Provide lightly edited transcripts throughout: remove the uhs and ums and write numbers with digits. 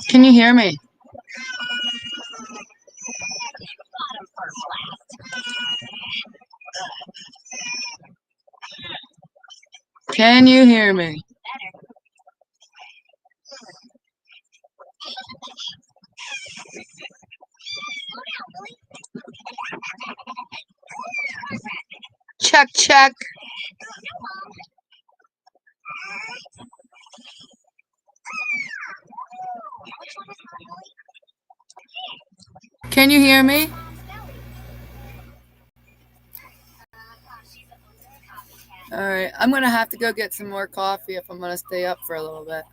Can you hear me? Can you hear me? Check, check. Can you hear me? Alright, I'm going to have to go get some more coffee if I'm going to stay up for a little bit.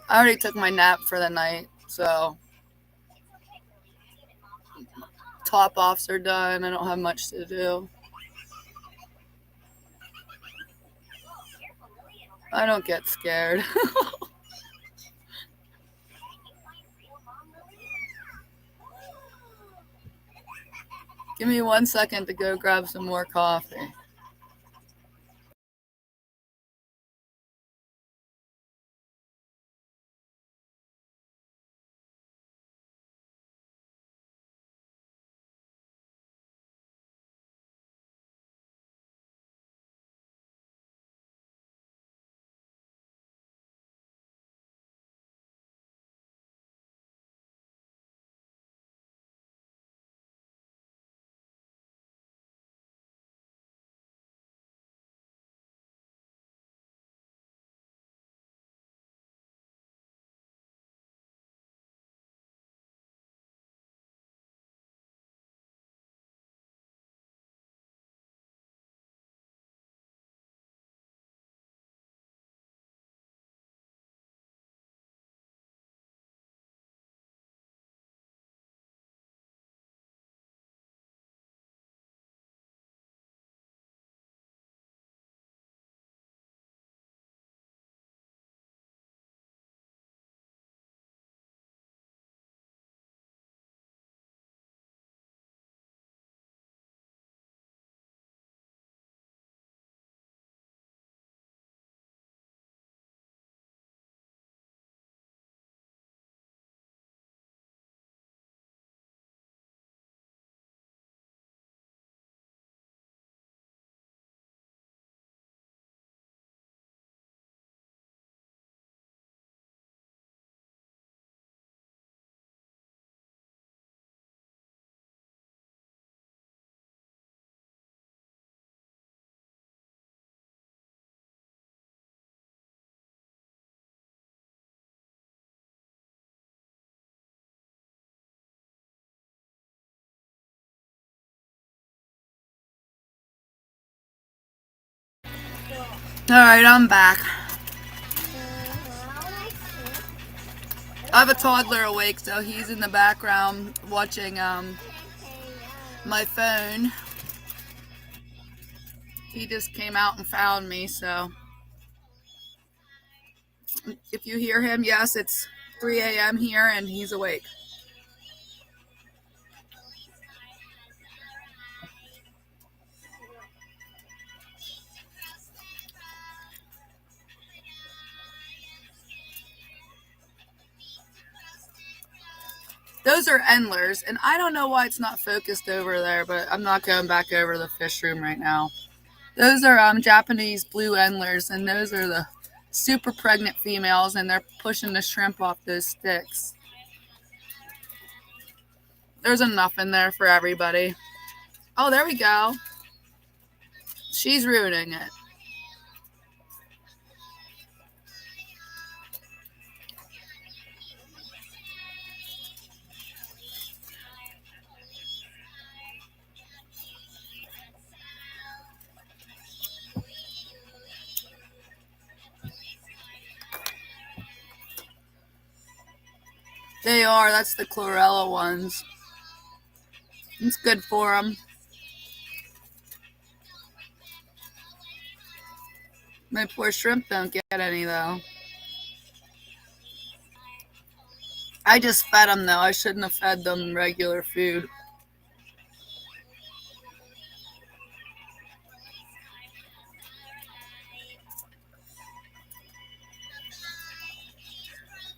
I already took my nap for the night, so top offs are done. I don't have much to do. I don't get scared. Give me 1 second to go grab some more coffee. Alright, I'm back. I have a toddler awake, so he's in the background watching my phone. He just came out and found me, so if you hear him, yes, it's 3 a.m. here and he's awake. Those are endlers, and I don't know why it's not focused over there, but I'm not going back over the fish room right now. Those are Japanese blue endlers, and those are the super pregnant females, and they're pushing the shrimp off those sticks. There's enough in there for everybody. Oh, there we go. She's ruining it. They are. That's the chlorella ones. It's good for them. My poor shrimp don't get any, though. I just fed them, though. I shouldn't have fed them regular food.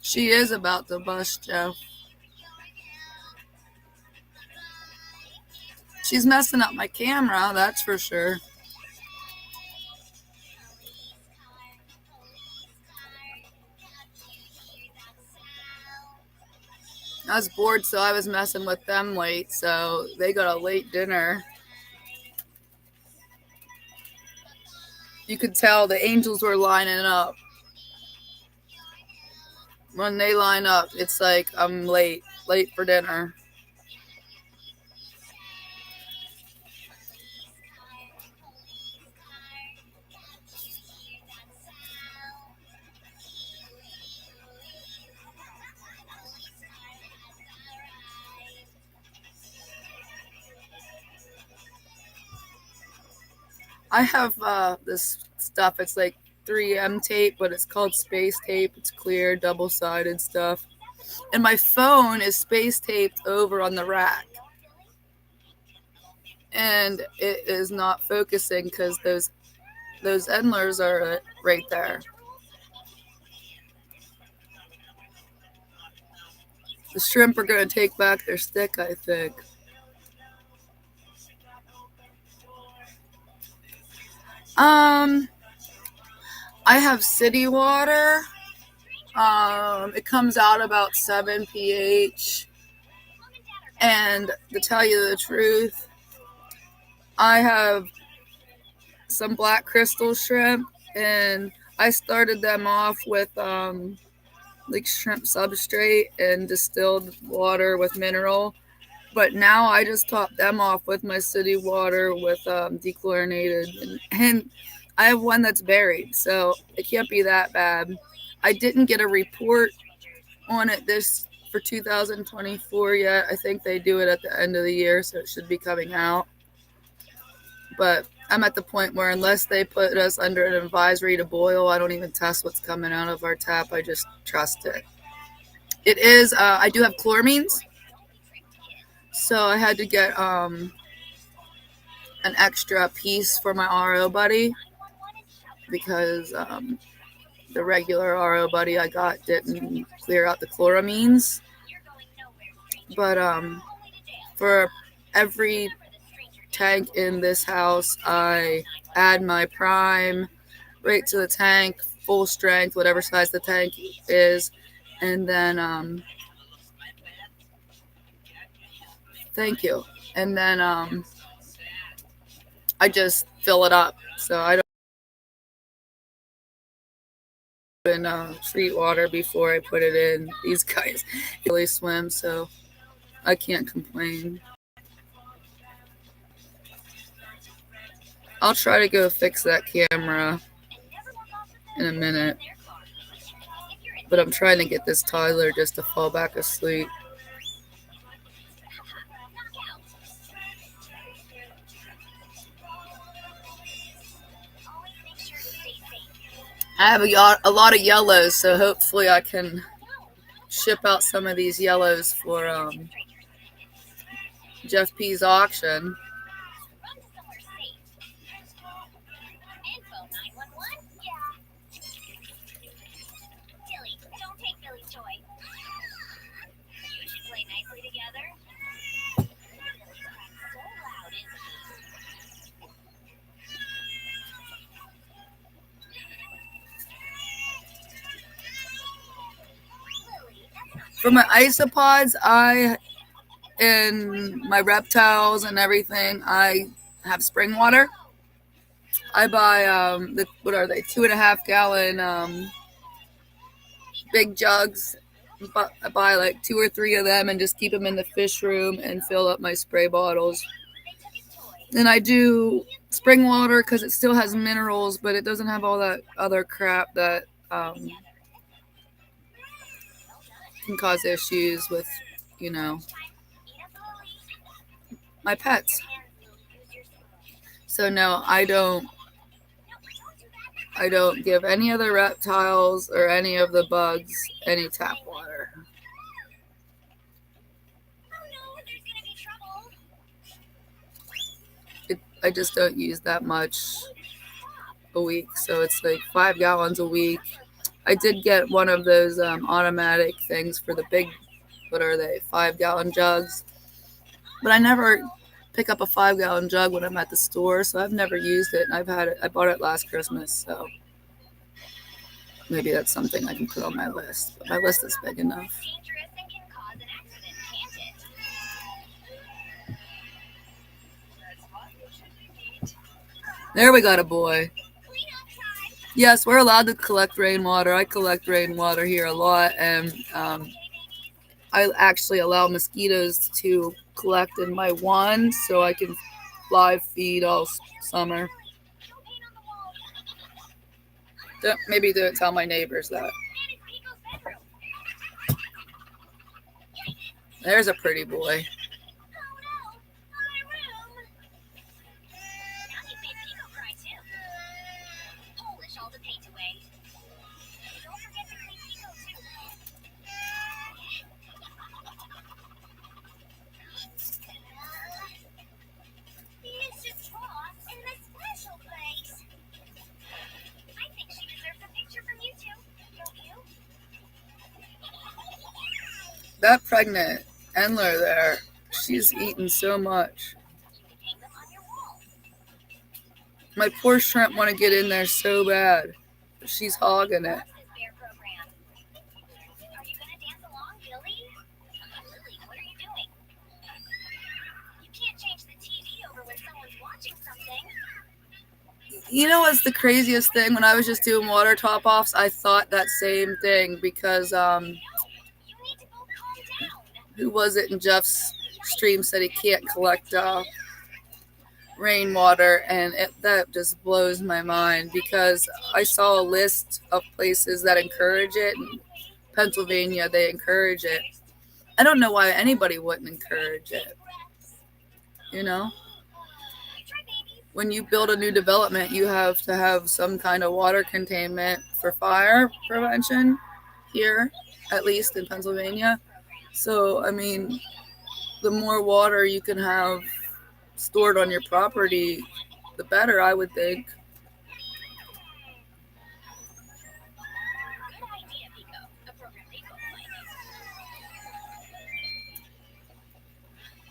She is about to bust, Joe. She's messing up my camera, that's for sure. I was bored, so I was messing with them late, so they got a late dinner. You could tell the angels were lining up. When they line up, it's like I'm late for dinner. I have this stuff. It's like 3M tape, but it's called space tape. It's clear, double-sided stuff. And my phone is space taped over on the rack. And it is not focusing because those endlers are right there. The shrimp are going to take back their stick, I think. I have city water. It comes out about 7 pH. And to tell you the truth, I have some black crystal shrimp, and I started them off with like shrimp substrate and distilled water with mineral. But now I just top them off with my city water with dechlorinated. And I have one that's buried, so it can't be that bad. I didn't get a report on it for 2024 yet. I think they do it at the end of the year, so it should be coming out. But I'm at the point where unless they put us under an advisory to boil, I don't even test what's coming out of our tap. I just trust it. It is, I do have chloramines. So I had to get an extra piece for my RO buddy because the regular RO buddy I got didn't clear out the chloramines. But for every tank in this house, I add my prime right to the tank, full strength, whatever size the tank is, and then thank you. And then I just fill it up. So I don't treat water before I put it in. These guys really swim, so I can't complain. I'll try to go fix that camera in a minute. But I'm trying to get this toddler just to fall back asleep. I have a lot of yellows, so hopefully I can ship out some of these yellows for Jeff P's auction. For my isopods, and my reptiles and everything, I have spring water. I buy what are they, 2.5 gallon big jugs. I buy like 2 or 3 of them and just keep them in the fish room and fill up my spray bottles. Then I do spring water because it still has minerals, but it doesn't have all that other crap that can cause issues with, my pets. So no, I don't give any of the reptiles or any of the bugs any tap water. I just don't use that much a week, so it's like 5 gallons a week. I did get one of those automatic things for the big, what are they, 5-gallon jugs. But I never pick up a 5-gallon jug when I'm at the store, so I've never used it. And I've had it. I bought it last Christmas, so maybe that's something I can put on my list. But my list is big enough. There we got a boy. Yes, we're allowed to collect rainwater. I collect rainwater here a lot, and I actually allow mosquitoes to collect in my wand so I can live feed all summer. Maybe don't tell my neighbors that. There's a pretty boy. That pregnant Endler there, she's eaten so much. My poor shrimp want to get in there so bad. But she's hogging it. You know what's the craziest thing? When I was just doing water top-offs, I thought that same thing because who was it in Jeff's stream said he can't collect rainwater, and that just blows my mind because I saw a list of places that encourage it. In Pennsylvania, they encourage it. I don't know why anybody wouldn't encourage it. You know? When you build a new development, you have to have some kind of water containment for fire prevention here, at least in Pennsylvania. So, I mean, the more water you can have stored on your property, the better, I would think.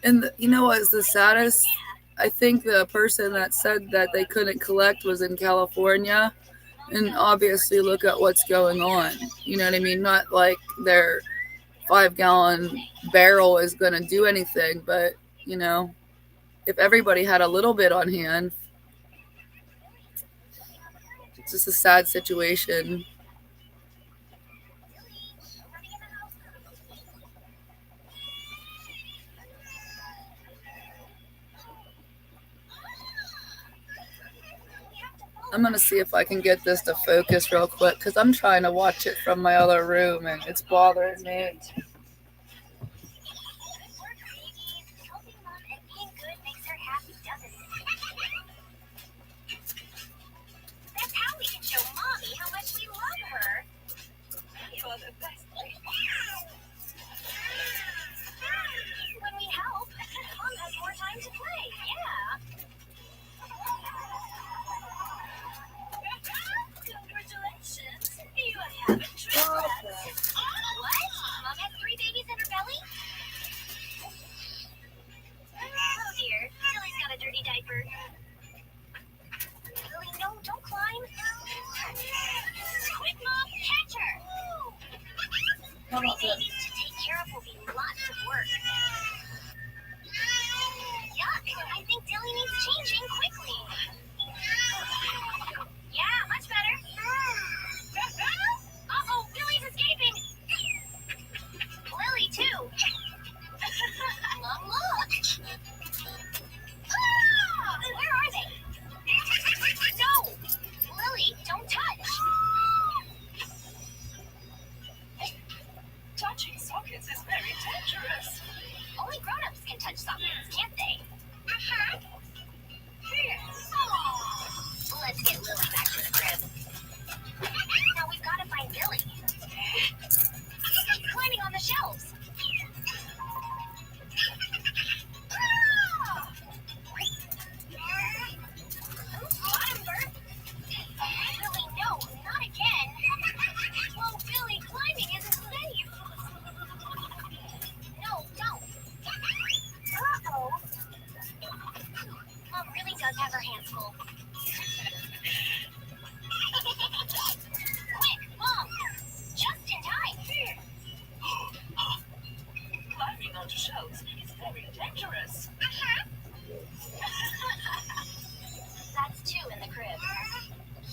And you know what is the saddest? I think the person that said that they couldn't collect was in California. And obviously look at what's going on. You know what I mean? Not like their 5-gallon barrel is going to do anything, but, you know, if everybody had a little bit on hand, it's just a sad situation. I'm going to see if I can get this to focus real quick because I'm trying to watch it from my other room and it's bothering me.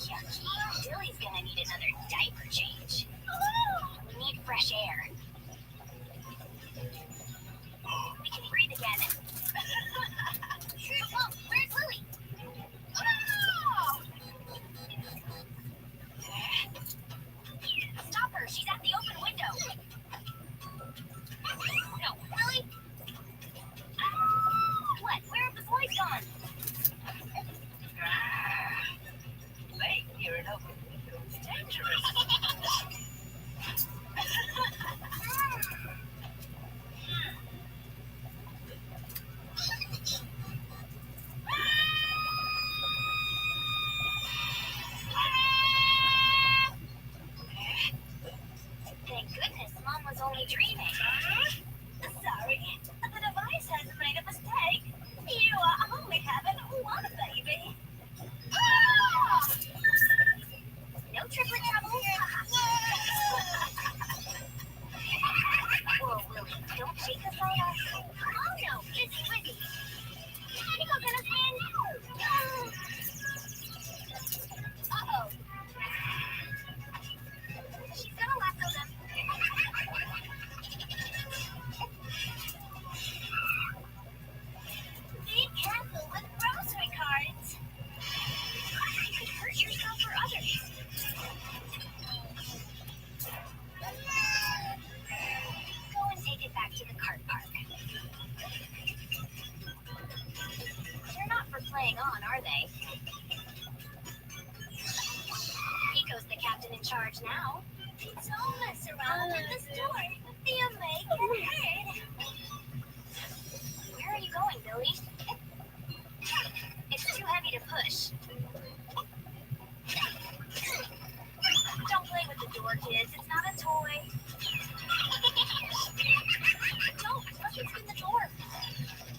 yucky. Billy's gonna need another diaper change. We need fresh air. We can breathe again. Oh, where's Lily? Oh! Stop her, she's at the open window. No, Lily? What? Where have the boys gone? Late here in open window. It's dangerous. Thank goodness Mom was only dreaming. Sorry, the device has made a mistake. You are only having one baby. No triplet trouble. Whoa, Lily, don't shake the phone. Oh no, it's Whitney. Pickle gonna spin. Uh-oh. She's gonna lasso them. Be careful with grocery carts. You could hurt yourself or others. Go and take it back to the cart park. They're not for playing on, are they? Pico's the captain in charge now. Don't mess around with the store. You may get hurt. Where are you going, Billy? It's too heavy to push. Don't play with the door, kids. It's not a toy. Don't. Let's spin the door.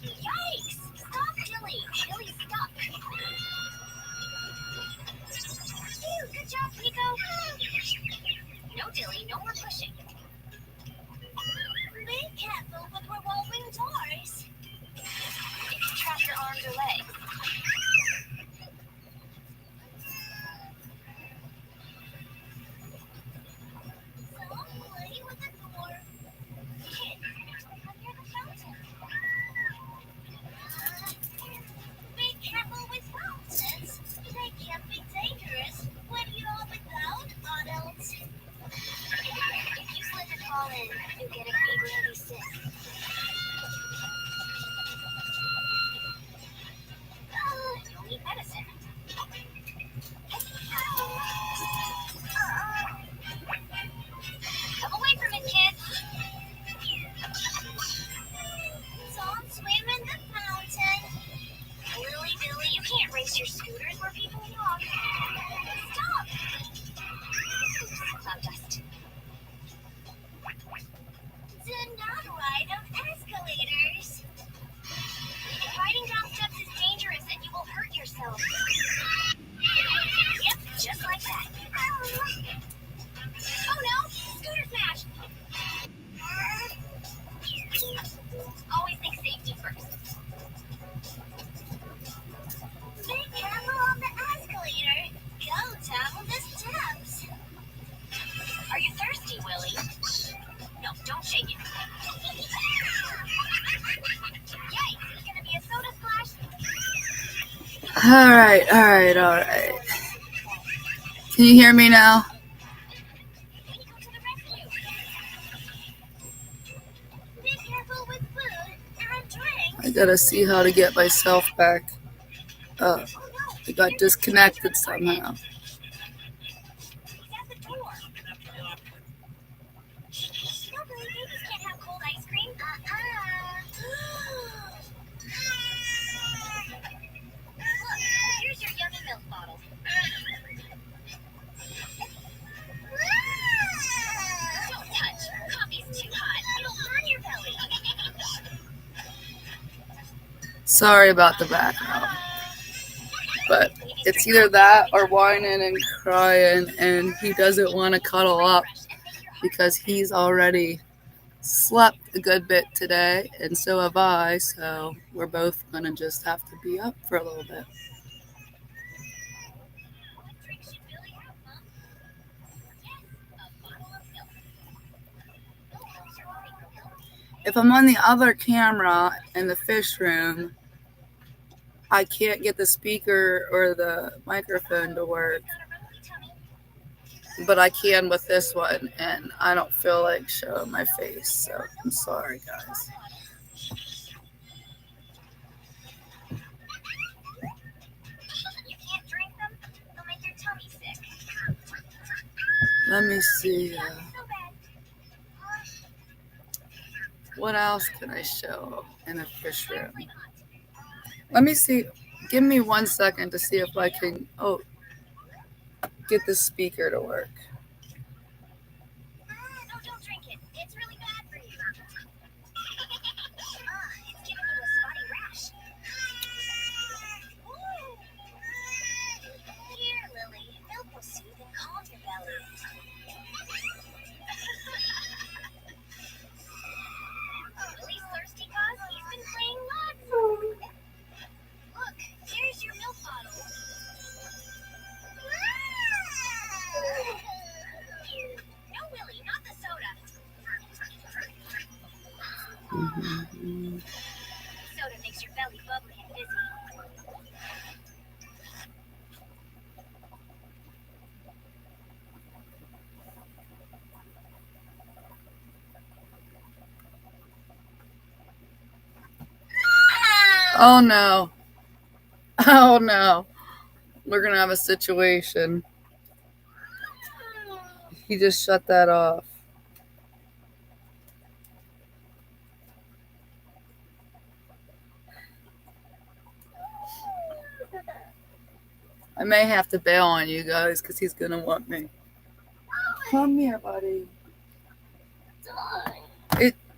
Yikes! Stop, Billy. Billy's stuck. Phew, good job, Pico. No, Dilly. No more pushing. Be careful with revolving doors. If you trap your arms or legs. Don't play with the door. Kid, I'm near the fountain. Be careful with fountains. They can be dangerous when you're without adults. If you slip and fall in, you get a big really sick. You'll need medicine. Come away from it, kids. Don't swim in the fountain. Lily, Billy, you can't race your scooters where people walk. Stop! Cloud dust. Do not ride on escalators. Riding down steps is dangerous and you will hurt yourself. Yep, just like that. Oh no! Scooter smash! Always think safety first. Be careful on the escalator. Go down the steps. Are you thirsty, Willie? No, don't shake it. Yikes, it's gonna be a soda splash. All right. Can you hear me now? We go to the rescue. Be careful with food and drinks. I gotta see how to get myself back up. Oh no, I got disconnected somehow. he's at the door. No, Billy, babies can't have cold ice cream. Look, here's your yummy milk bottle. Don't touch. Coffee's too hot. It'll burn your belly. Sorry about the background. But it's either that or whining and crying, and he doesn't want to cuddle up because he's already slept a good bit today, and so have I, so we're both going to just have to be up for a little bit. What drink should If I'm on the other camera in the fish room, I can't get the speaker or the microphone to work, but I can with this one, and I don't feel like showing my face, so I'm sorry, guys. You can't drink them, they'll make your tummy sick. Let me see. So bad. What else can I show in a fish room? Let me see. Give me 1 second to see if I can get the speaker to work. No, don't drink it. It's really bad for you. It's giving you a spotty rash. Here, Lily. Milk will soothe and calm your belly. Lily's thirsty cause he's been playing lots. Look, there's your milk bottle. No, Willie, not the soda. Soda makes your belly bubbly and busy. Oh no. Oh no. We're gonna have a situation. He just shut that off. I may have to bail on you guys because he's gonna want me. Come here, buddy.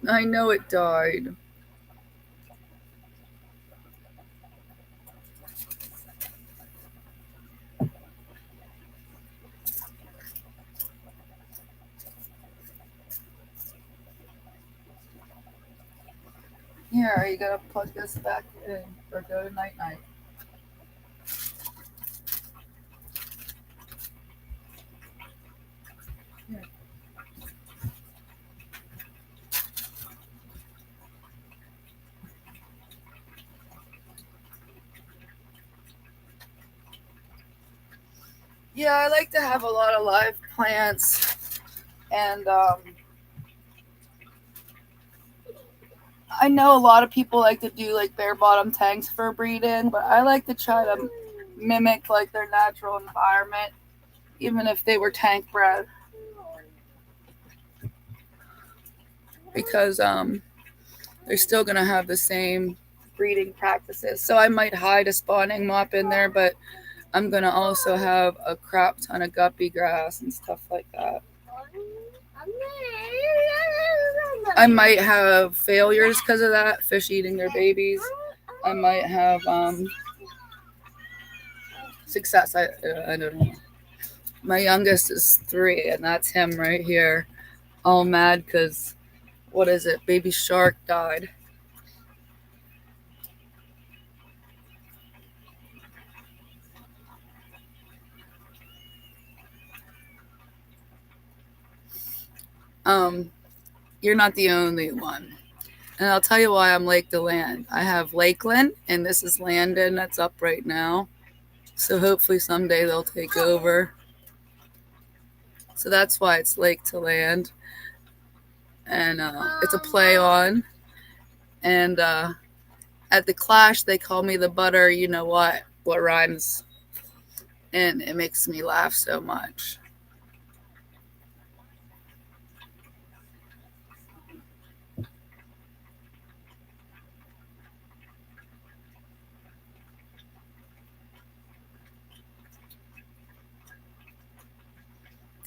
I know it died. Here, are you gonna plug this back in or go to night night? Here. Yeah, I like to have a lot of live plants, and I know a lot of people like to do like bare bottom tanks for breeding, but I like to try to mimic like their natural environment, even if they were tank bred, because they're still gonna have the same breeding practices. So I might hide a spawning mop in there, but I'm gonna also have a crap ton of guppy grass and stuff like that. I might have failures because of that, fish eating their babies. I might have success. I don't know. My youngest is 3, and that's him right here, all mad because what is it? Baby shark died. You're not the only one. And I'll tell you why I'm Lake to Land. I have Lakeland, and this is Landon that's up right now. So hopefully someday they'll take over. So that's why it's Lake to Land. And it's a play on. And at the Clash, they call me the butter, you know what rhymes. And it makes me laugh so much.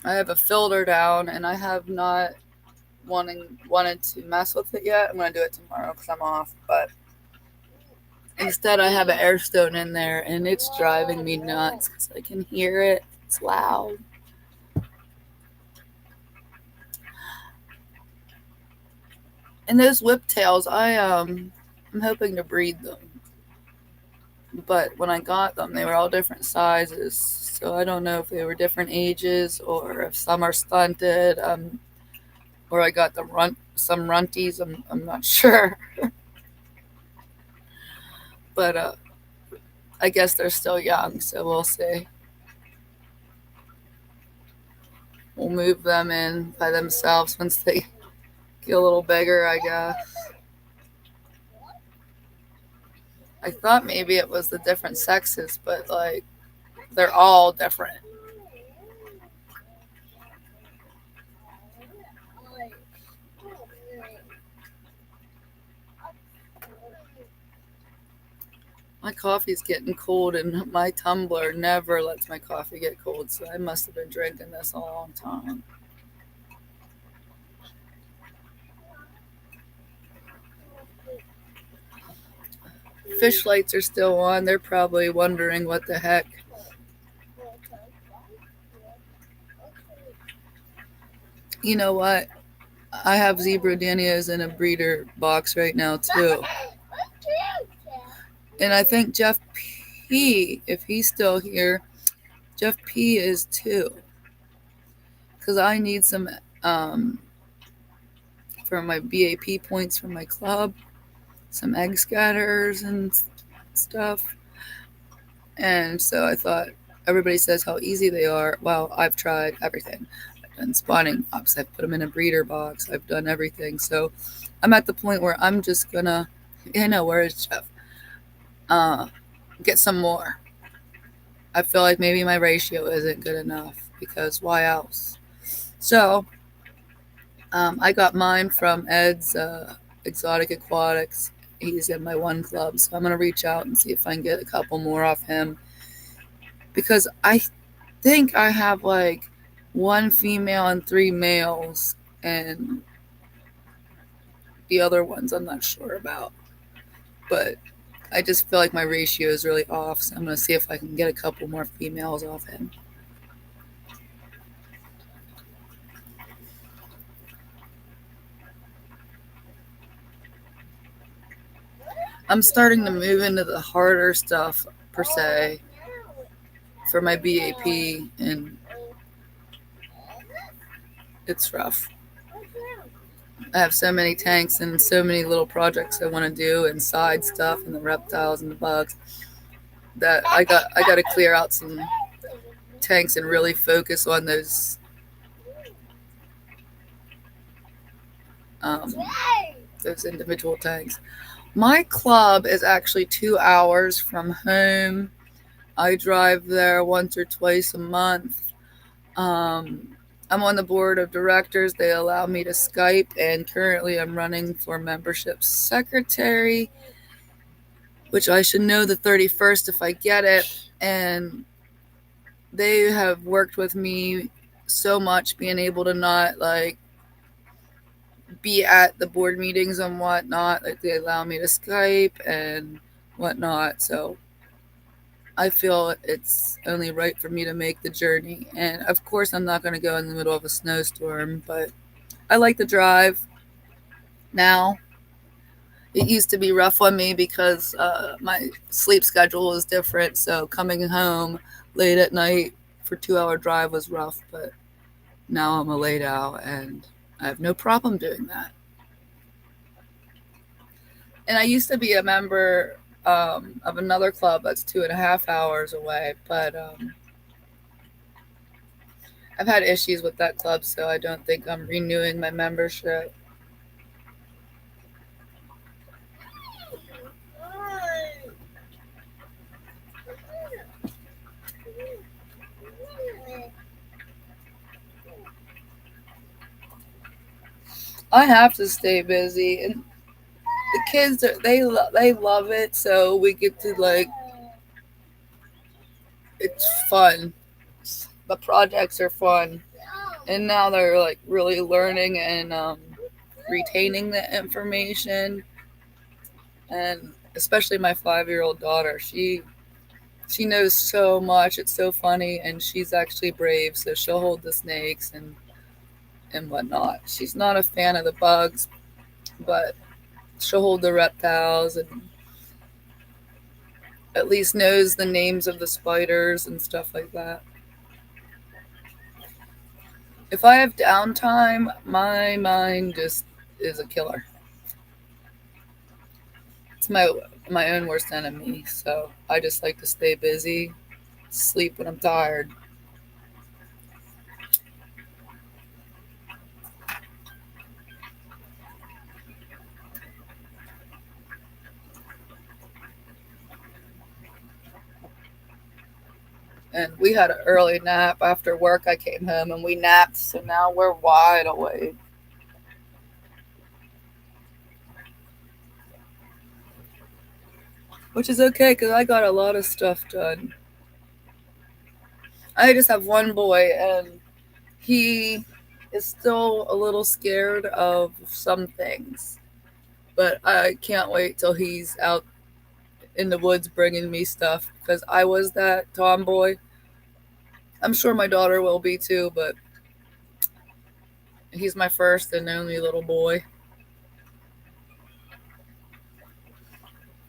I have a filter down, and I have not wanted to mess with it yet. I'm gonna do it tomorrow because I'm off. But instead, I have an air stone in there, and it's driving me nuts because I can hear it. It's loud. And those whiptails, I'm hoping to breed them. But when I got them, they were all different sizes. So I don't know if they were different ages or if some are stunted. Or I got them some runties. I'm not sure, but I guess they're still young, so we'll see. We'll move them in by themselves once they get a little bigger, I guess. I thought maybe it was the different sexes, but like they're all different. My coffee's getting cold, and my tumbler never lets my coffee get cold, so I must have been drinking this a long time. Fish lights are still on. They're probably wondering what the heck. You know what? I have zebra danios in a breeder box right now, too. And I think Jeff P, if he's still here, Jeff P is too. Because I need some for my BAP points for my club, some egg scatters and stuff. And so I thought, everybody says how easy they are. Well, I've tried everything. I've done spawning pops, I've put them in a breeder box, I've done everything. So I'm at the point where I'm just gonna, where is Jeff? Get some more. I feel like maybe my ratio isn't good enough, because why else? So I got mine from Ed's Exotic Aquatics. He's in my one club, so I'm going to reach out and see if I can get a couple more off him, because I think I have like 1 female and 3 males, and the other ones I'm not sure about, but I just feel like my ratio is really off, so I'm going to see if I can get a couple more females off him. I'm starting to move into the harder stuff, per se, for my BAP, and it's rough. I have so many tanks and so many little projects I want to do, and side stuff, and the reptiles and the bugs, that I got to clear out some tanks and really focus on those individual tanks. My club is actually 2 hours from home. I drive there once or twice a month. I'm on the board of directors. They allow me to Skype, and currently I'm running for membership secretary, which I should know the 31st if I get it. And they have worked with me so much, being able to not like be at the board meetings and whatnot. Like, they allow me to Skype and whatnot. So I feel it's only right for me to make the journey. And of course, I'm not going to go in the middle of a snowstorm, but I like the drive now. It used to be rough on me because my sleep schedule was different. So coming home late at night for 2-hour drive was rough, but now I'm a laid out and I have no problem doing that. And I used to be a member of another club that's 2.5 hours away, but I've had issues with that club, so I don't think I'm renewing my membership. I have to stay busy, and the kids they love it, so we get to like, it's fun. The projects are fun, and now they're like really learning and retaining the information. And especially my 5-year-old daughter, she knows so much. It's so funny, and she's actually brave, so she'll hold the snakes and whatnot. She's not a fan of the bugs, but she'll hold the reptiles, and at least knows the names of the spiders and stuff like that. If I have downtime, my mind just is a killer. It's my own worst enemy. So I just like to stay busy, sleep when I'm tired. And we had an early nap after work. I came home and we napped, so now we're wide awake. Which is okay because I got a lot of stuff done. I just have one boy, and he is still a little scared of some things. But I can't wait till he's out in the woods bringing me stuff because I was that tomboy. I'm sure my daughter will be too, but he's my first and only little boy.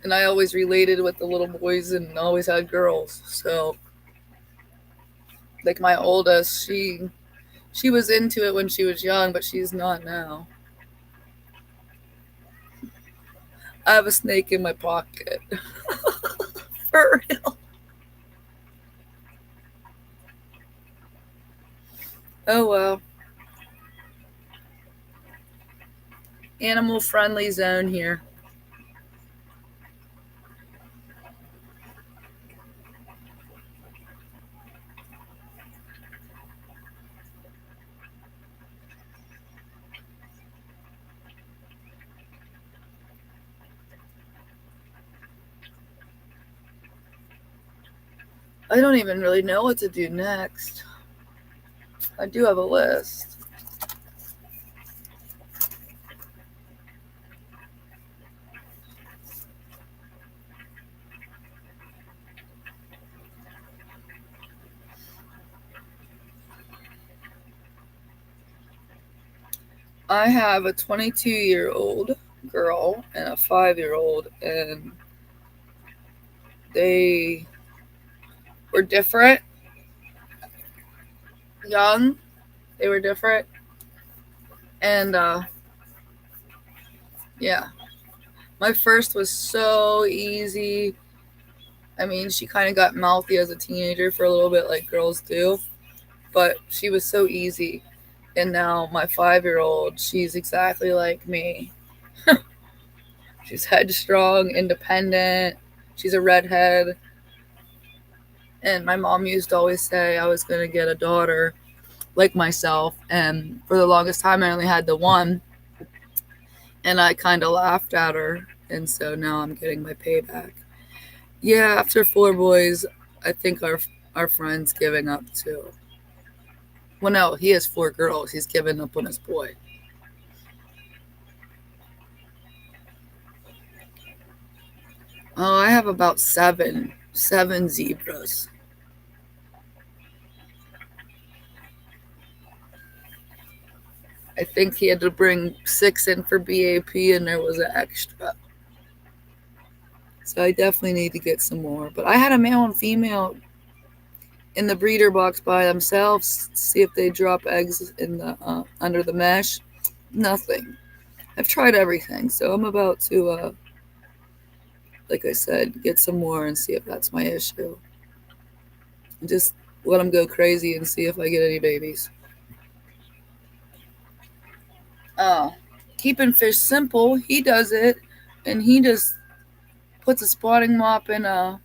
And I always related with the little boys and always had girls. So, like my oldest, she was into it when she was young, but she's not now. I have a snake in my pocket. For real. Oh well. Animal friendly zone here. I don't even really know what to do next. I do have a list. I have a 22-year-old girl and a 5-year-old, and they were different. Young, they were different, and yeah, my first was so easy. I mean, she kind of got mouthy as a teenager for a little bit, like girls do, but she was so easy. And now my 5-year-old, she's exactly like me. She's headstrong, independent. She's a redhead. And my mom used to always say I was going to get a daughter like myself. And for the longest time, I only had the one. And I kind of laughed at her. And so now I'm getting my payback. Yeah, after 4 boys, I think our friend's giving up too. Well, no, he has 4 girls. He's given up on his boy. Oh, I have about seven zebras. I think he had to bring 6 in for BAP, and there was an extra. So I definitely need to get some more. But I had a male and female in the breeder box by themselves. See if they drop eggs in the under the mesh. Nothing. I've tried everything, so I'm about to, like I said, get some more and see if that's my issue. Just let them go crazy and see if I get any babies. Oh, keeping fish simple. He does it, and he just puts a spotting mop in like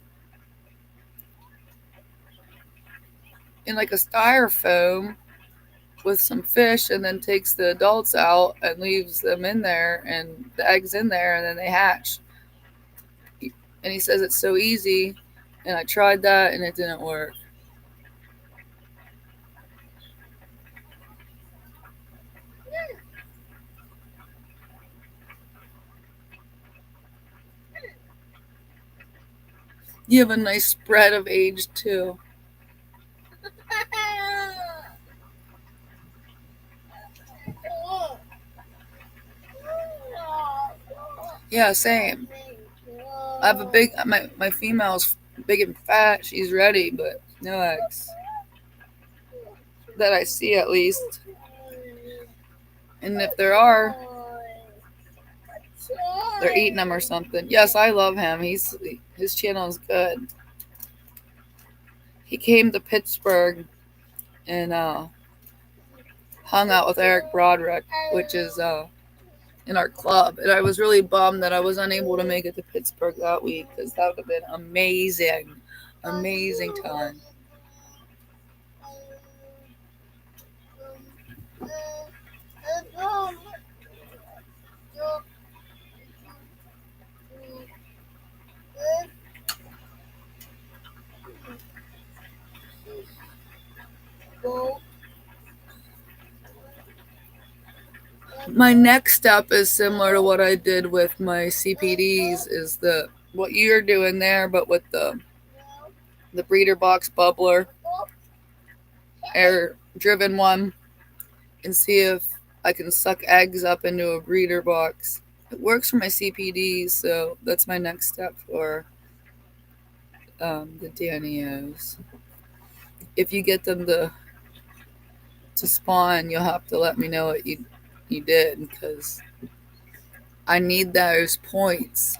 a styrofoam with some fish, and then takes the adults out and leaves them in there and the eggs in there, and then they hatch. And he says it's so easy, and I tried that and it didn't work. You have a nice spread of age too. Yeah, same. I have a big my female's big and fat. She's ready, but no eggs that I see at least. And if there are, They're eating him or something. Yes, I love him. His channel is good. He came to Pittsburgh and hung out with Eric Broderick, which is in our club. And I was really bummed that I was unable to make it to Pittsburgh that week because that would have been amazing, amazing time. My next step is similar to what I did with my CPDs. Is the what you're doing there, but with the breeder box bubbler, air driven one, and see if I can suck eggs up into a breeder box. It works for my CPDs, so that's my next step for the Danios. If you get them to spawn, you'll have to let me know what you did because I need those points.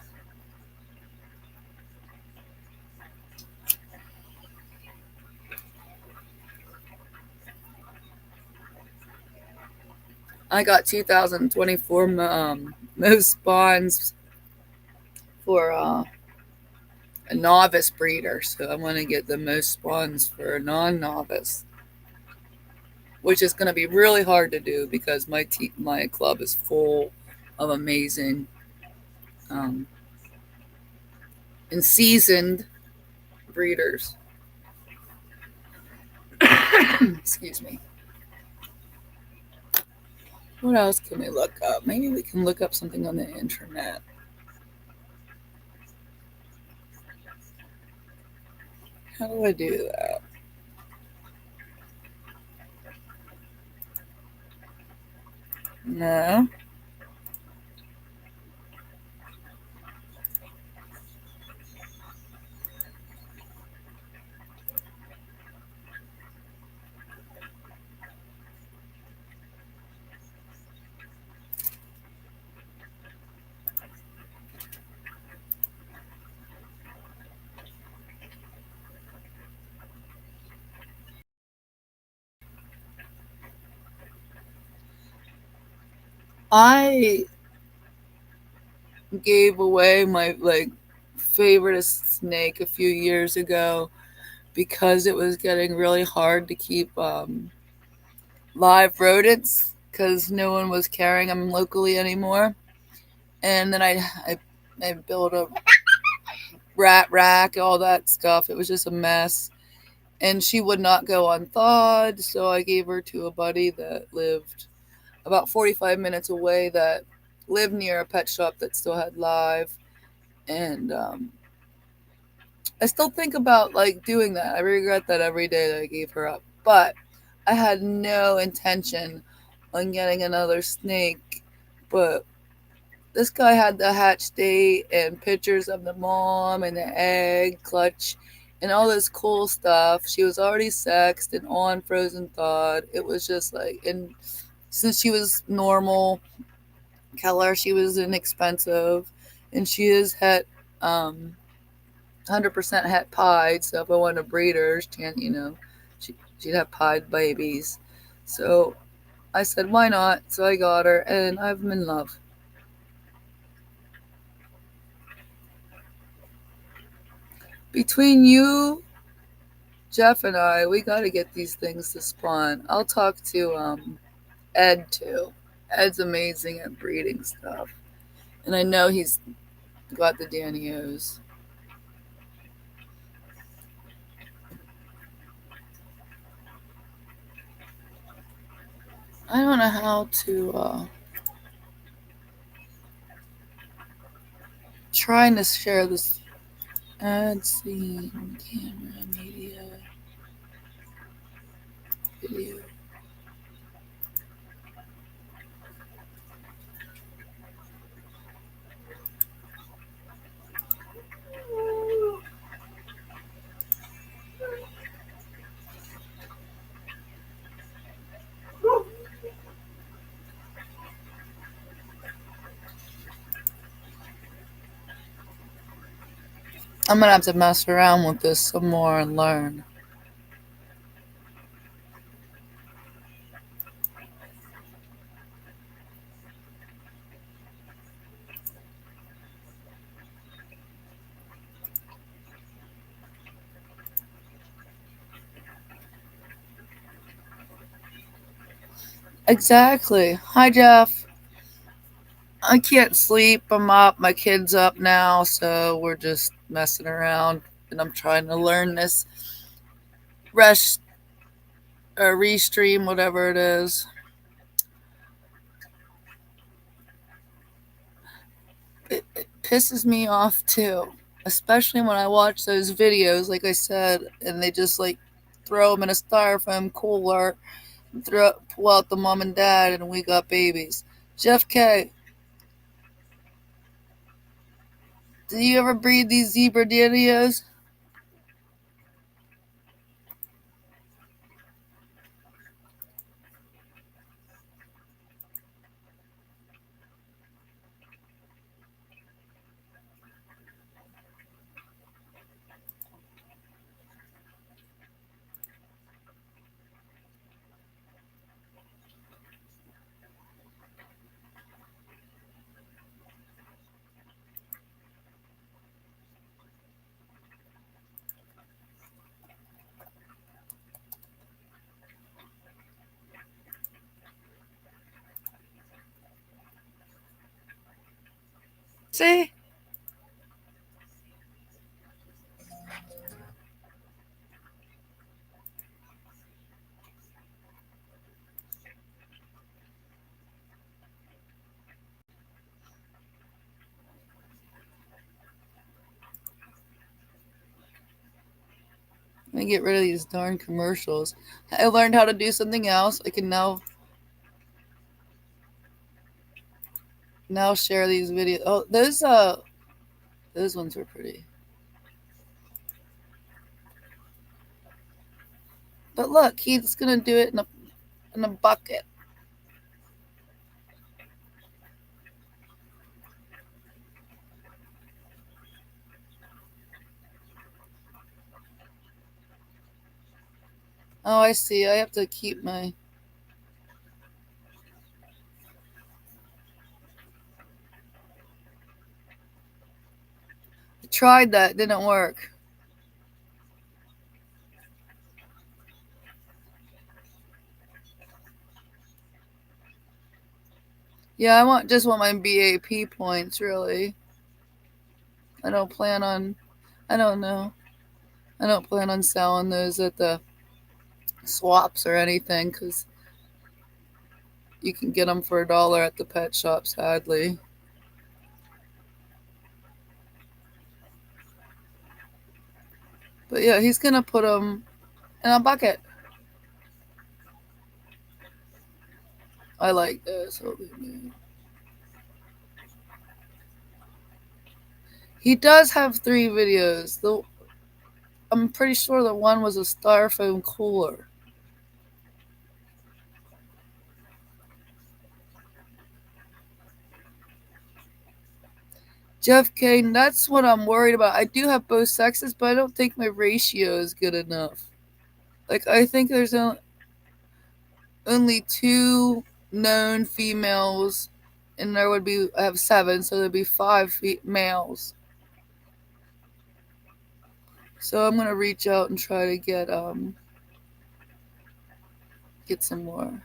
I got 2024 most spawns for a novice breeder, so I'm going to get the most spawns for a non-novice, which is going to be really hard to do because my club is full of amazing um, and seasoned breeders. Excuse me. What else can we look up? Maybe we can look up something on the internet. How do I do that? No. I gave away my favorite snake a few years ago because it was getting really hard to keep live rodents because no one was carrying them locally anymore. And then I built a rat rack, all that stuff. It was just a mess. And she would not go unthawed, so I gave her to a buddy that lived about 45 minutes away that lived near a pet shop that still had live. And I still think about doing that. I regret that every day that I gave her up. But I had no intention on getting another snake. But this guy had the hatch date and pictures of the mom and the egg clutch and all this cool stuff. She was already sexed and on frozen thawed. It was just and since she was normal color, she was inexpensive, and she is het 100% het pied. So if I wanted to breed her, she'd have pied babies. So I said, why not? So I got her, and I'm in love. Between you, Jeff, and I, we got to get these things to spawn. I'll talk to Ed too. Ed's amazing at breeding stuff, and I know he's got the Danios. I don't know how to trying to share this ad scene, camera, media, video. I'm gonna have to mess around with this some more and learn. Exactly. Hi, Jeff. I can't sleep. I'm up. My kid's up now, so we're just messing around, and I'm trying to learn this rest or restream, whatever it is. It pisses me off too, especially when I watch those videos, like I said, and they just like throw them in a styrofoam cooler, pull out the mom and dad, and we got babies. Jeff K, do you ever breed these zebra daddios? See? Let me get rid of these darn commercials. I learned how to do something else. I can now share these videos. Oh, those ones were pretty. But look, he's gonna do it in a bucket. Oh, I see. I have to keep my. I tried that. Didn't work. Yeah, just want my BAP points really. I don't plan on. I don't know. I don't plan on selling those at the swaps or anything because you can get them for $1 at the pet shop. Sadly, but yeah, he's gonna put them in a bucket. I like this. He does have 3 videos. I'm pretty sure the one was a styrofoam cooler. Jeff Kane, that's what I'm worried about. I do have both sexes, but I don't think my ratio is good enough. Like, I think there's only 2 known females, and I have 7, so there'd be 5 males. So I'm gonna reach out and try to get some more.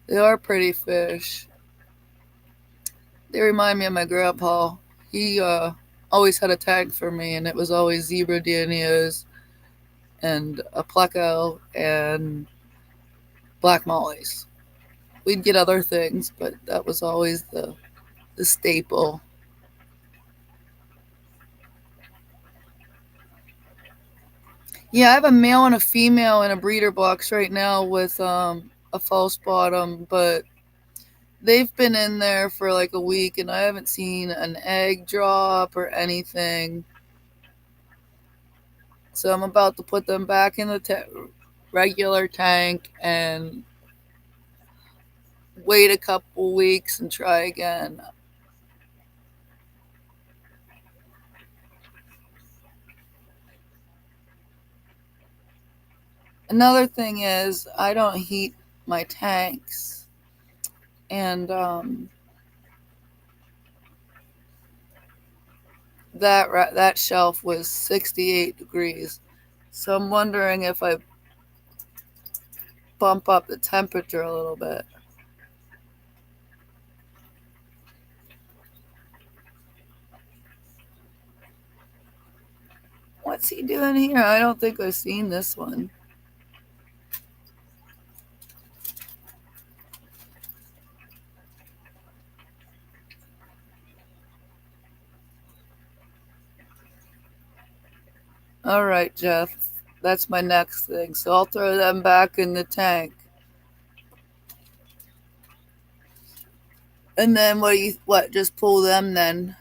They are pretty fish. They remind me of my grandpa. He always had a tag for me, and it was always zebra danios and a pleco and black mollies. We'd get other things, but that was always the staple. Yeah, I have a male and a female in a breeder box right now with a false bottom, but they've been in there for like a week and I haven't seen an egg drop or anything. So I'm about to put them back in the regular tank and wait a couple weeks and try again. Another thing is I don't heat my tanks, and that shelf was 68 degrees. So I'm wondering if I bump up the temperature a little bit. What's he doing here? I don't think I've seen this one. All right, Jeff. That's my next thing. So I'll throw them back in the tank. And then what? Just pull them then?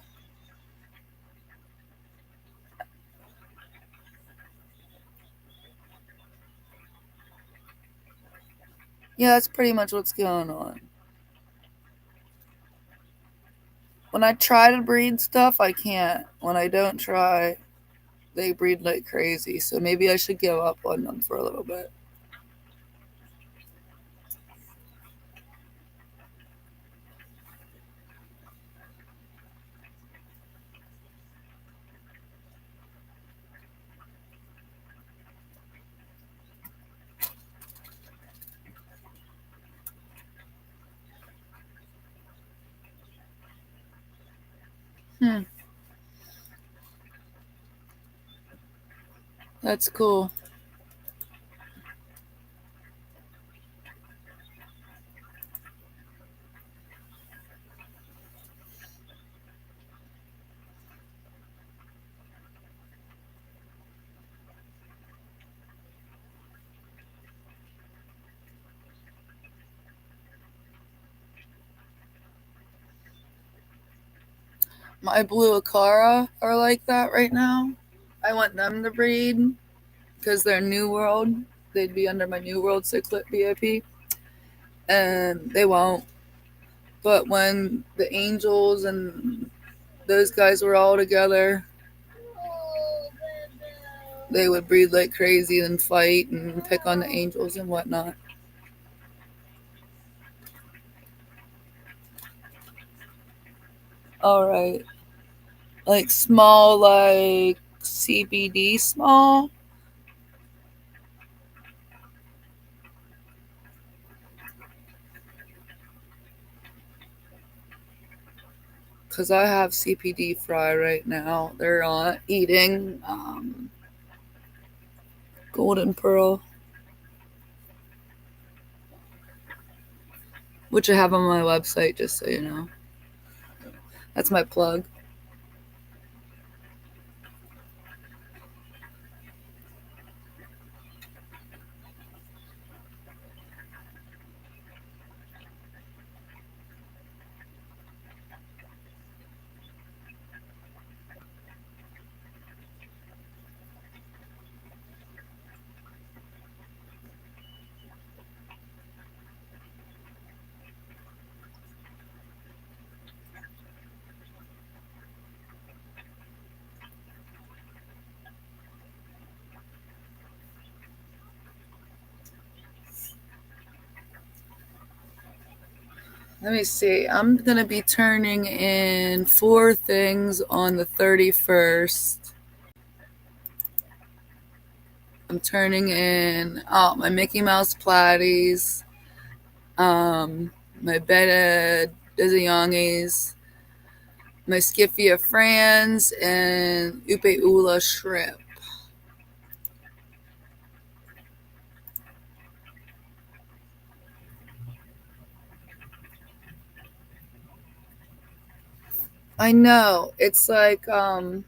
Yeah, that's pretty much what's going on. When I try to breed stuff, I can't. When I don't try, they breed like crazy. So maybe I should give up on them for a little bit. Hmm, that's cool. My blue Acara are like that right now. I want them to breed because they're New World. They'd be under my New World cichlid VIP. And they won't. But when the Angels and those guys were all together, they would breed like crazy and fight and pick on the Angels and whatnot. All right. Like small, like CBD small. Because I have CPD fry right now. They're eating golden pearl, which I have on my website, just so you know. That's my plug. Let me see. I'm going to be turning in 4 things on the 31st. I'm turning in my Mickey Mouse platies, my Beta Desianges, my Skiffia Franz, and Upeula shrimp. I know. It's like, oh,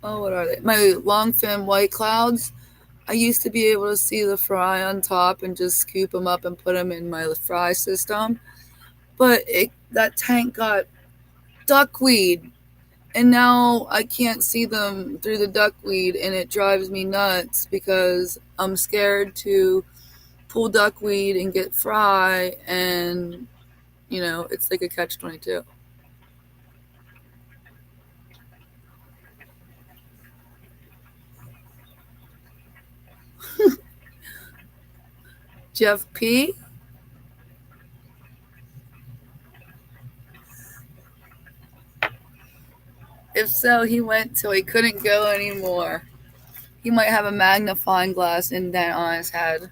what are they? My long fin white clouds. I used to be able to see the fry on top and just scoop them up and put them in my fry system. But that tank got duckweed, and now I can't see them through the duckweed, and it drives me nuts because I'm scared to pull duckweed and get fry, and it's like a catch 22. Jeff P. If so, he went till he couldn't go anymore. He might have a magnifying glass indent on his head.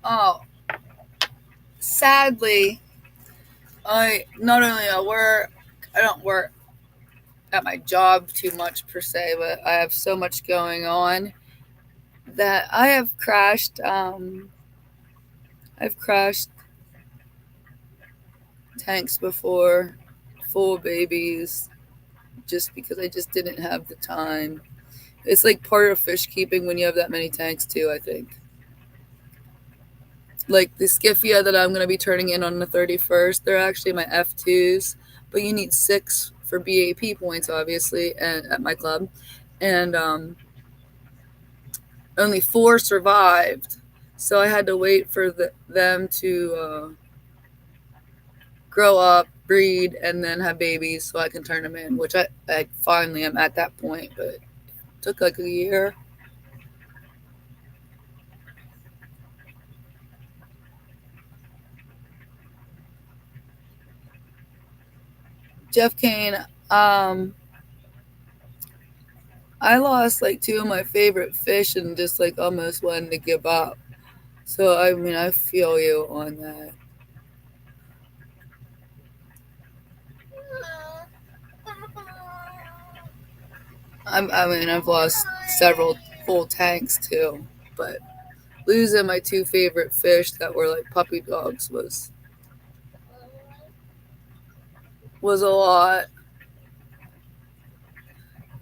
Oh, sadly, I not only I don't work at my job too much per se, but I have so much going on that I have crashed. I've crashed tanks before, full babies, just because I just didn't have the time. It's like part of fish keeping when you have that many tanks too, I think. Like the Skiffia that I'm going to be turning in on the 31st, they're actually my F2s, but you need 6 for BAP points, obviously, and at my club. And only 4 survived. So I had to wait for them to grow up, breed, and then have babies so I can turn them in, which I finally am at that point, but it took like a year. Jeff Kane, um, I lost like 2 of my favorite fish and just like almost wanted to give up. So I mean, I feel you on that. I mean, I've lost several full tanks too, but losing my 2 favorite fish that were like puppy dogs was a lot.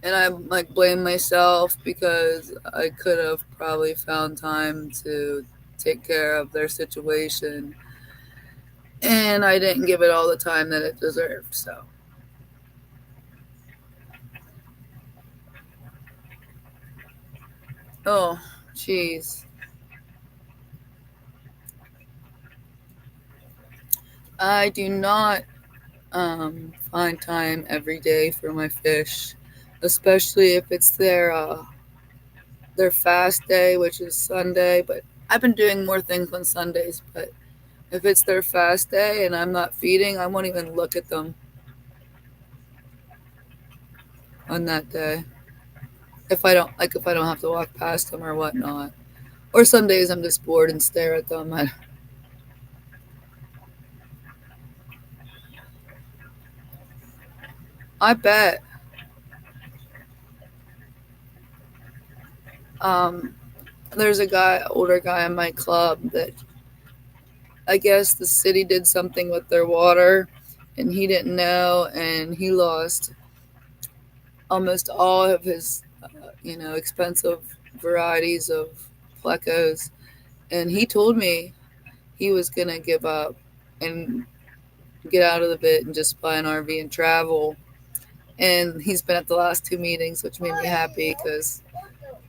And I like blame myself because I could have probably found time to take care of their situation, and I didn't give it all the time that it deserved. So, oh, jeez, I do not find time every day for my fish, especially if it's their fast day, which is Sunday. But I've been doing more things on Sundays. But if it's their fast day and I'm not feeding, I won't even look at them on that day. If I don't have to walk past them or whatnot. Or some days I'm just bored and stare at them. I bet. Um, there's a guy, older guy in my club that I guess the city did something with their water and he didn't know, and he lost almost all of his, expensive varieties of plecos. And he told me he was going to give up and get out of the bit and just buy an RV and travel. And he's been at the last 2 meetings, which made me happy because,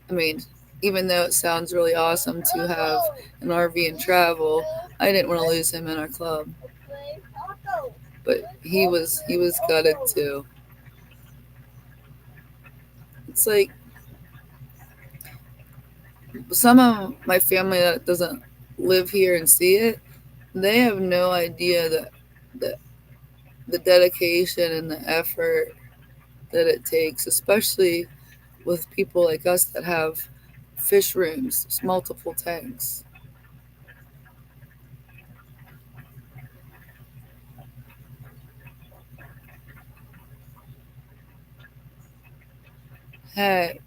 I mean, even though it sounds really awesome to have an RV and travel, I didn't want to lose him in our club. But he was gutted too. It's like some of my family that doesn't live here and see it, they have no idea that the, the dedication and the effort that it takes, especially with people like us that have fish rooms, multiple tanks. Hey,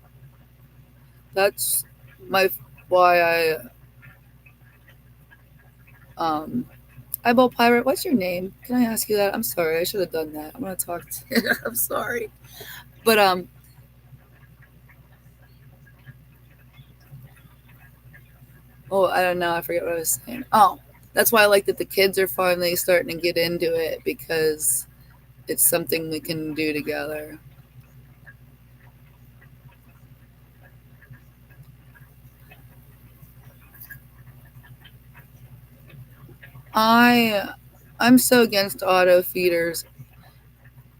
that's my why um eyeball pirate. What's your name? Can I ask you that? I'm sorry, I should have done that. I'm gonna talk to you. I'm sorry, but oh, I don't know. I forget what I was saying. Oh, that's why I like that the kids are finally starting to get into it because it's something we can do together. I I'm so against auto feeders.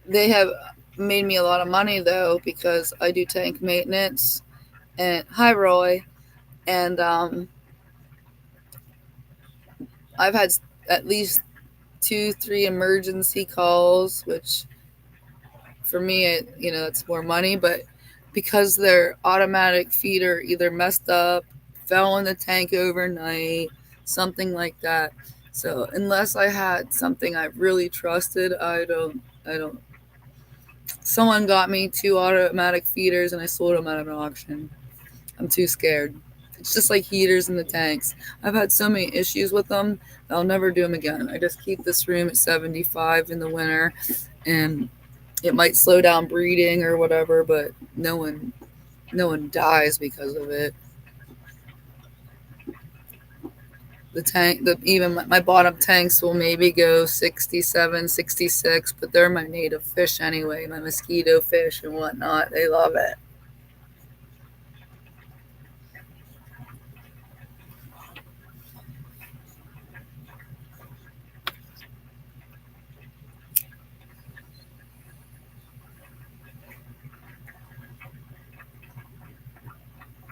They have made me a lot of money though because I do tank maintenance and hi Roy and I've had at least 2 3 emergency calls, which for me it's more money, but because their automatic feeder either messed up, fell in the tank overnight, something like that. So unless I had something I really trusted, I don't. Someone got me 2 automatic feeders and I sold them at an auction. I'm too scared. It's just like heaters in the tanks. I've had so many issues with them. I'll never do them again. I just keep this room at 75 in the winter, and it might slow down breeding or whatever, but no one dies because of it. The tank, even my bottom tanks will maybe go 67, 66, but they're my native fish anyway, my mosquito fish and whatnot. They love it.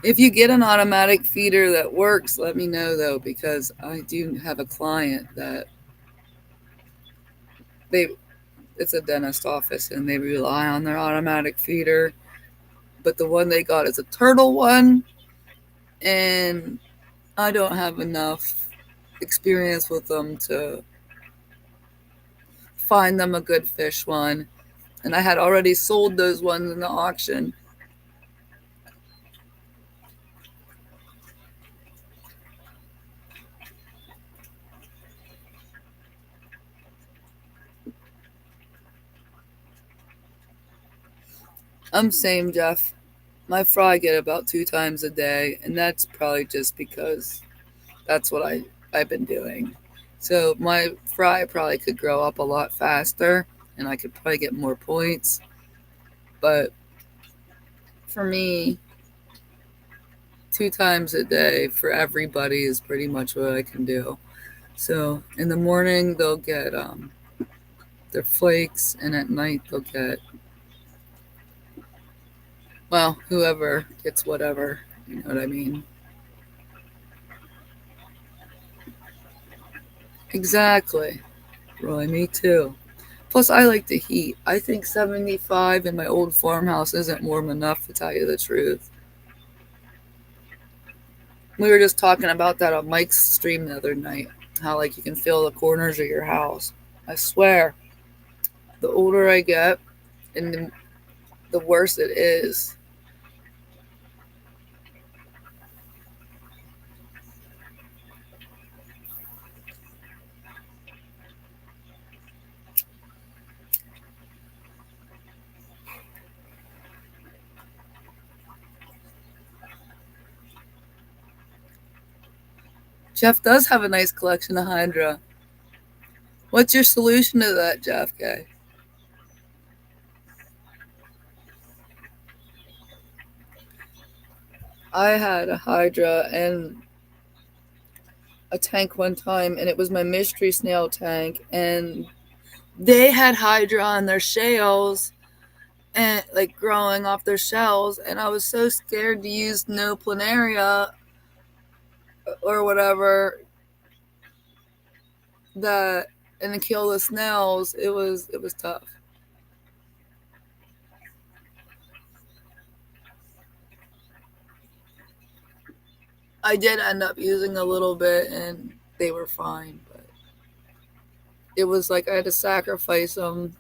If you get an automatic feeder that works, let me know though, because I do have a client that they it's a dentist office and they rely on their automatic feeder, but the one they got is a turtle one, and I don't have enough experience with them to find them a good fish one. And I had already sold those ones in the auction. I'm same, Jeff. My fry get about 2 times a day, and that's probably just because that's what I've been doing. So my fry probably could grow up a lot faster, and I could probably get more points. But for me, 2 times a day for everybody is pretty much what I can do. So in the morning they'll get their flakes, and at night they'll get, well, whoever gets whatever. You know what I mean? Exactly. Roy, me too. Plus, I like the heat. I think 75 in my old farmhouse isn't warm enough, to tell you the truth. We were just talking about that on Mike's stream the other night. How, like, you can feel the corners of your house. I swear, the older I get and the worse it is. Jeff does have a nice collection of Hydra. What's your solution to that, Jeff K? I had a Hydra and a tank one time, and it was my mystery snail tank, and they had Hydra on their shells and like growing off their shells, and I was so scared to use no planaria or whatever that and to kill the snails. It was tough. I did end up using a little bit, and they were fine, but it was like I had to sacrifice them.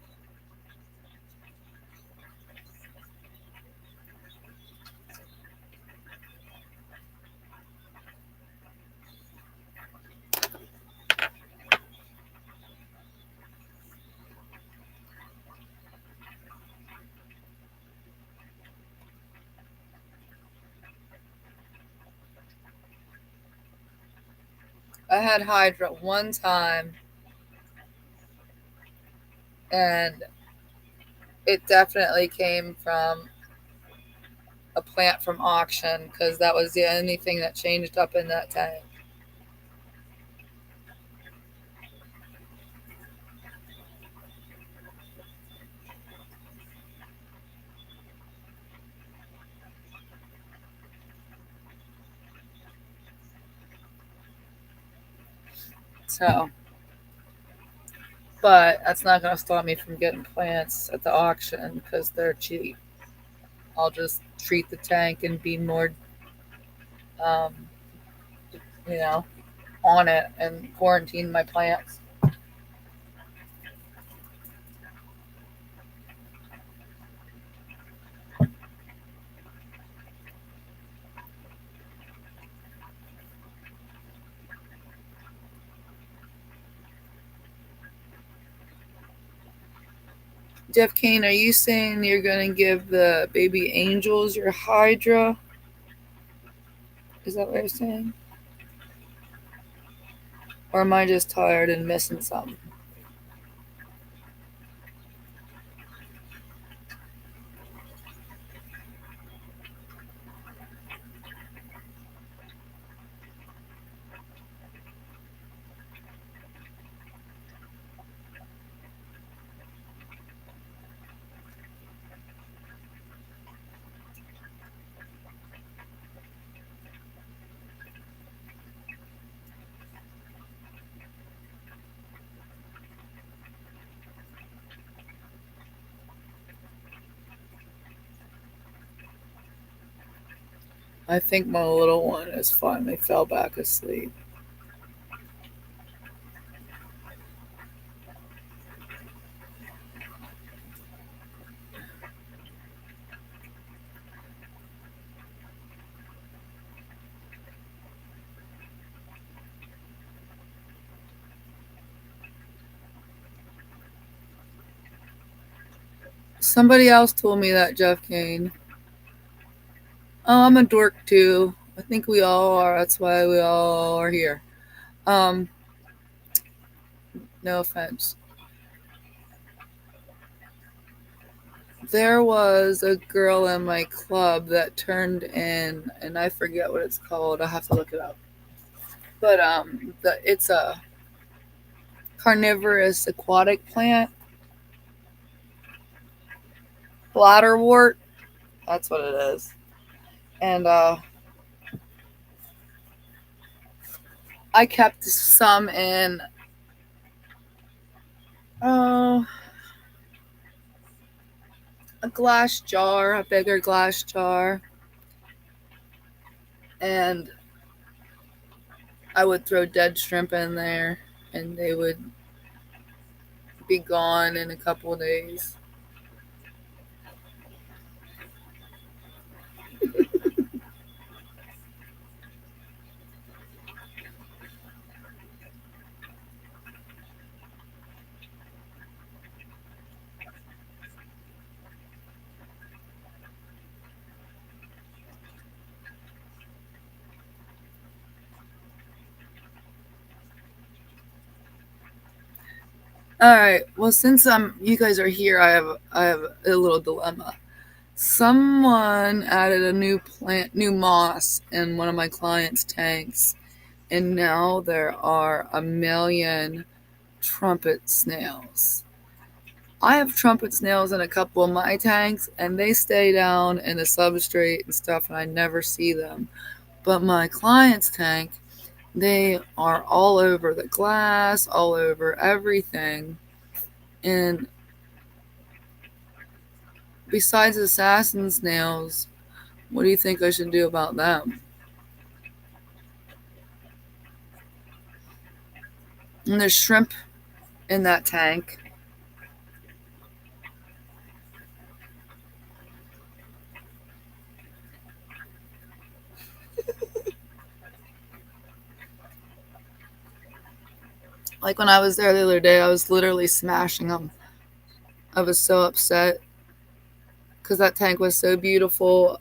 I had hydra one time, and it definitely came from a plant from auction because that was the only thing that changed up in that tank. So, but that's not going to stop me from getting plants at the auction because they're cheap. I'll just treat the tank and be more, um, you know, on it and quarantine my plants. Jeff Kane, are you saying you're going to give the baby angels your hydra? Is that what you're saying? Or am I just tired and missing something? I think my little one has finally fell back asleep. Somebody else told me that, Jeff Kane. Oh, I'm a dork too. I think we all are. That's why we all are here. Um, no offense. There was a girl in my club that turned in, and I forget what it's called. I have to look it up. But it's a carnivorous aquatic plant, bladderwort. That's what it is. And I kept some in uh, a glass jar, a bigger glass jar, and I would throw dead shrimp in there, and they would be gone in a couple of days. All right. Well, since you guys are here, I have a little dilemma. Someone added a new plant, new moss in one of my clients' tanks, and now there are a million trumpet snails. I have trumpet snails in a couple of my tanks, and they stay down in the substrate and stuff, and I never see them. But my client's tank, they are all over the glass, all over everything. And besides assassin snails, what do you think I should do about them? And there's shrimp in that tank. Like when I was there the other day, I was literally smashing them. I was so upset because that tank was so beautiful.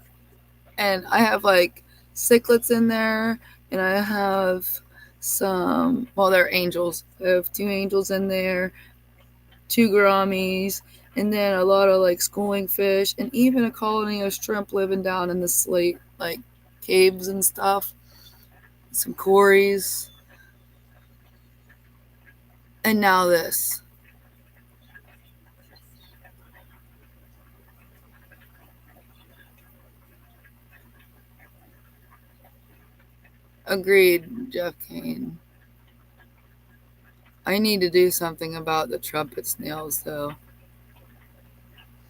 And I have like cichlids in there, and I have well, they're angels. I have two angels in there, two gouramis, and then a lot of like schooling fish, and even a colony of shrimp living down in the slate, like caves and stuff, some cories, and now this. Agreed, Jeff Kane. I need to do something about the trumpet snails though.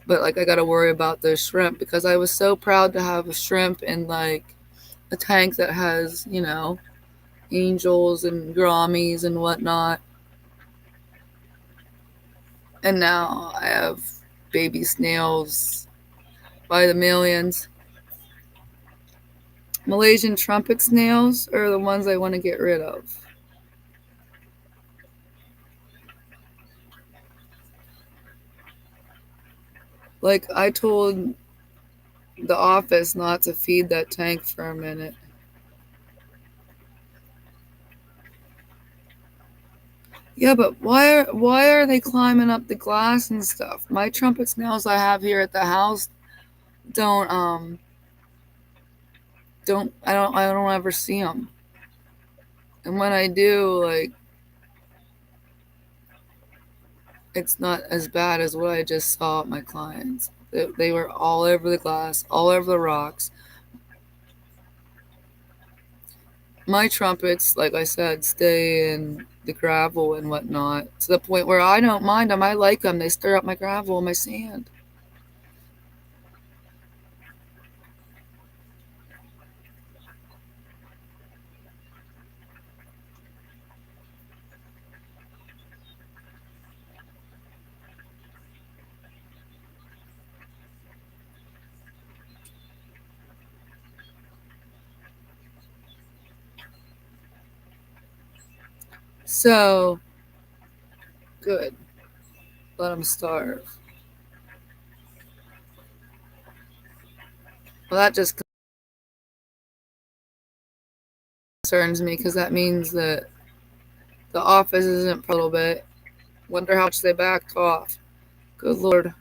But like I gotta worry about those shrimp because I was so proud to have a shrimp in like a tank that has, angels and gouramis and whatnot. And now I have baby snails by the millions. Malaysian trumpet snails are the ones I want to get rid of. Like I told the office not to feed that tank for a minute. Yeah, but why are they climbing up the glass and stuff? My trumpet snails I have here at the house don't don't ever see them. And when I do, like it's not as bad as what I just saw at my clients. They were all over the glass, all over the rocks. My trumpets, like I said, stay in the gravel and whatnot to the point where I don't mind them. I like them. They stir up my gravel and my sand. So good. Let them starve. Well, that just concerns me because that means that the office isn't a little bit. Wonder how much they backed off. Good lord.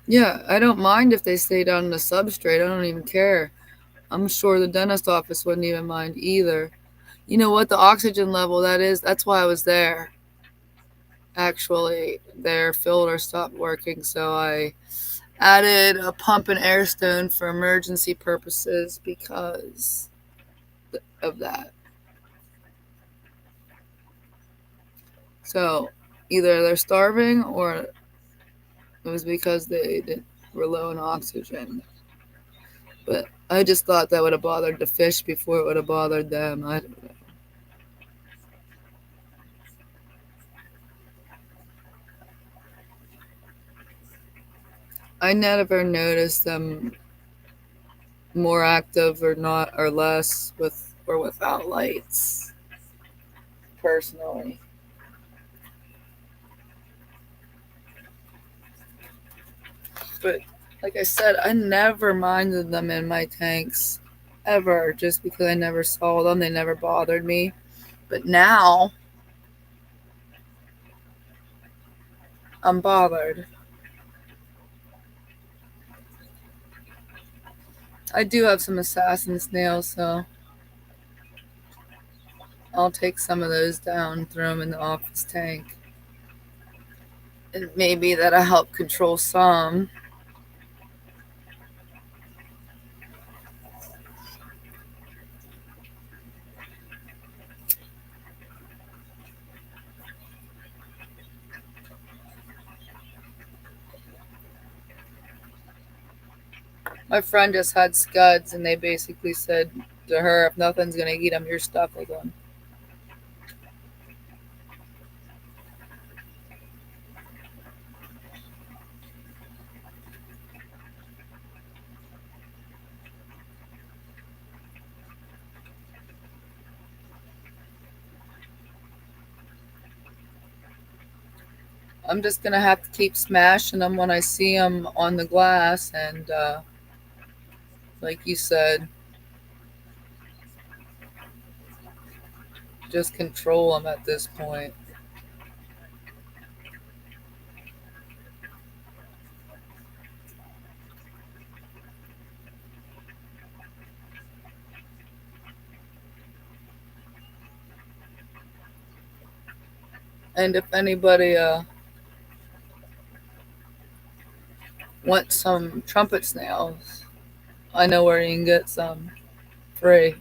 Yeah, I don't mind if they stay down in the substrate. I don't even care. I'm sure the dentist office wouldn't even mind either. You know what? The oxygen level that is, that's why I was there. Actually, their filter stopped working, so I added a pump and air stone for emergency purposes because of that. So either they're starving or it was because were low in oxygen. But I just thought that would have bothered the fish before it would have bothered them. I never noticed them more active or not or less with or without lights personally. But like I said, I never minded them in my tanks ever just because I never saw them. They never bothered me. But now I'm bothered. I do have some assassin snails, so I'll take some of those down, throw them in the office tank. And maybe that'll help control some. My friend just had scuds, and they basically said to her, if nothing's going to eat them, you're stuck with them. I'm just going to have to keep smashing them when I see them on the glass and like you said, just control them at this point. And if anybody wants some trumpet snails, I know where you can get some free.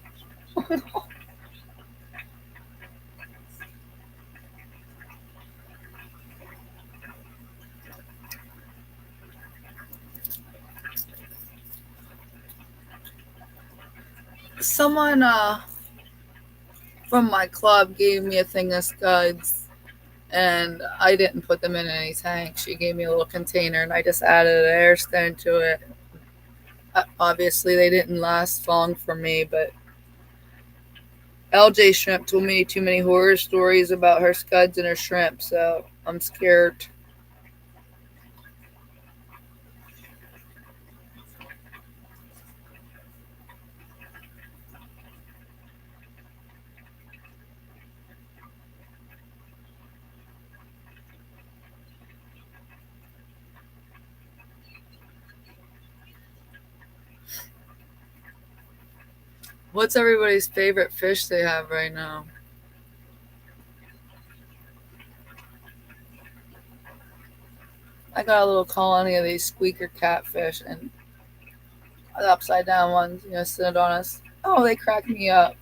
Someone from my club gave me a thing of scuds, and I didn't put them in any tank. She gave me a little container, and I just added an air stone to it. Obviously, they didn't last long for me, but LJ Shrimp told me too many horror stories about her scuds and her shrimp, so I'm scared. What's everybody's favorite fish they have right now? I got a little colony of these squeaker catfish and the upside down ones, Synodontis. Oh, they crack me up.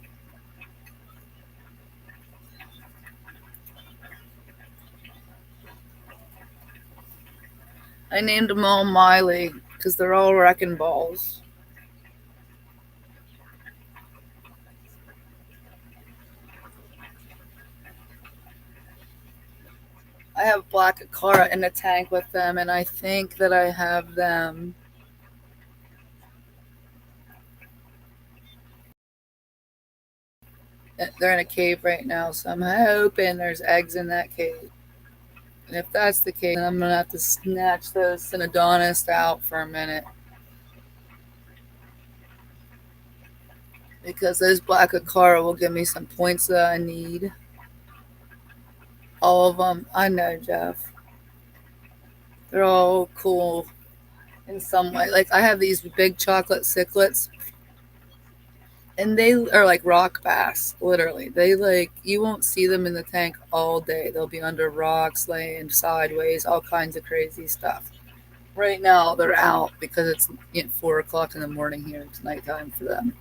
I named them all Miley because they're all wrecking balls. I have black acara in the tank with them, and I think that I have them. They're in a cave right now, so I'm hoping there's eggs in that cave. And if that's the case, then I'm gonna have to snatch those Synodontists out for a minute because those black acara will give me some points that I need. All of them, I know, Jeff. They're all cool in some way. Like I have these big chocolate cichlids, and they are like rock bass. Literally, they like you won't see them in the tank all day. They'll be under rocks, laying sideways, all kinds of crazy stuff. Right now, they're out because it's 4 o'clock in the morning here. It's nighttime for them.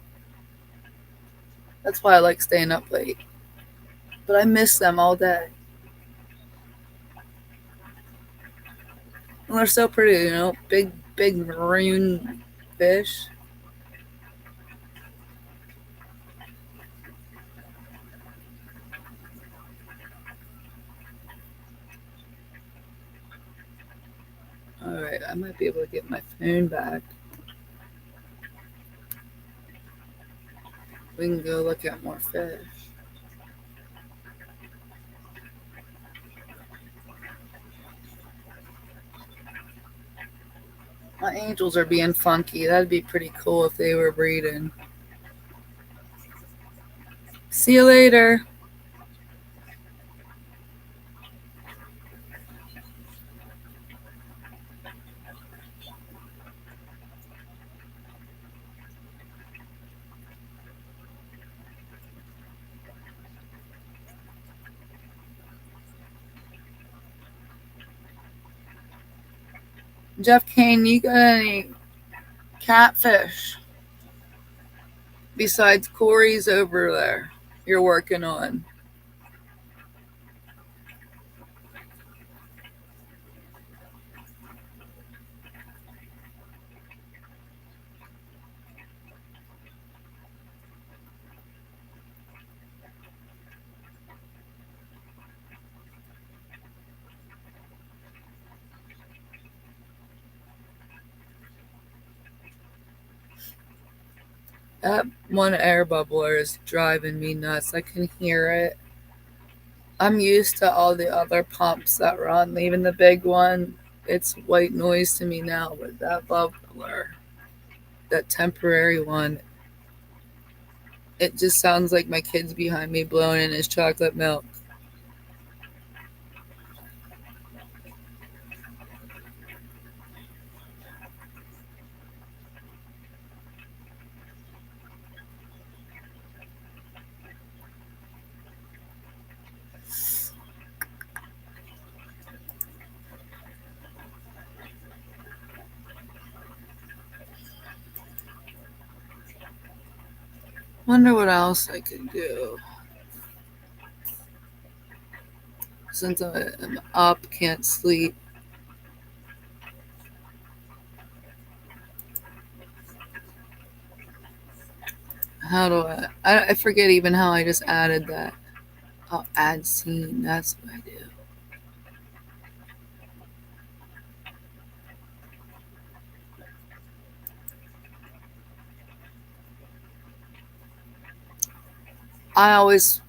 That's why I like staying up late. But I miss them all day. And they're so pretty, big, big maroon fish. All right, I might be able to get my phone back. We can go look at more fish. My angels are being funky. That'd be pretty cool if they were breeding. See you later. Jeff Kane, you got any catfish besides Corey's over there you're working on? That one air bubbler is driving me nuts. I can hear it. I'm used to all the other pumps that run, even the big one. It's white noise to me now, but that bubbler. that temporary one. It just sounds like my kid's behind me blowing in his chocolate milk. Wonder what else I could do. Since I'm up, can't sleep. How do I forget even how I just added that. I'll add scene. That's what I do. I always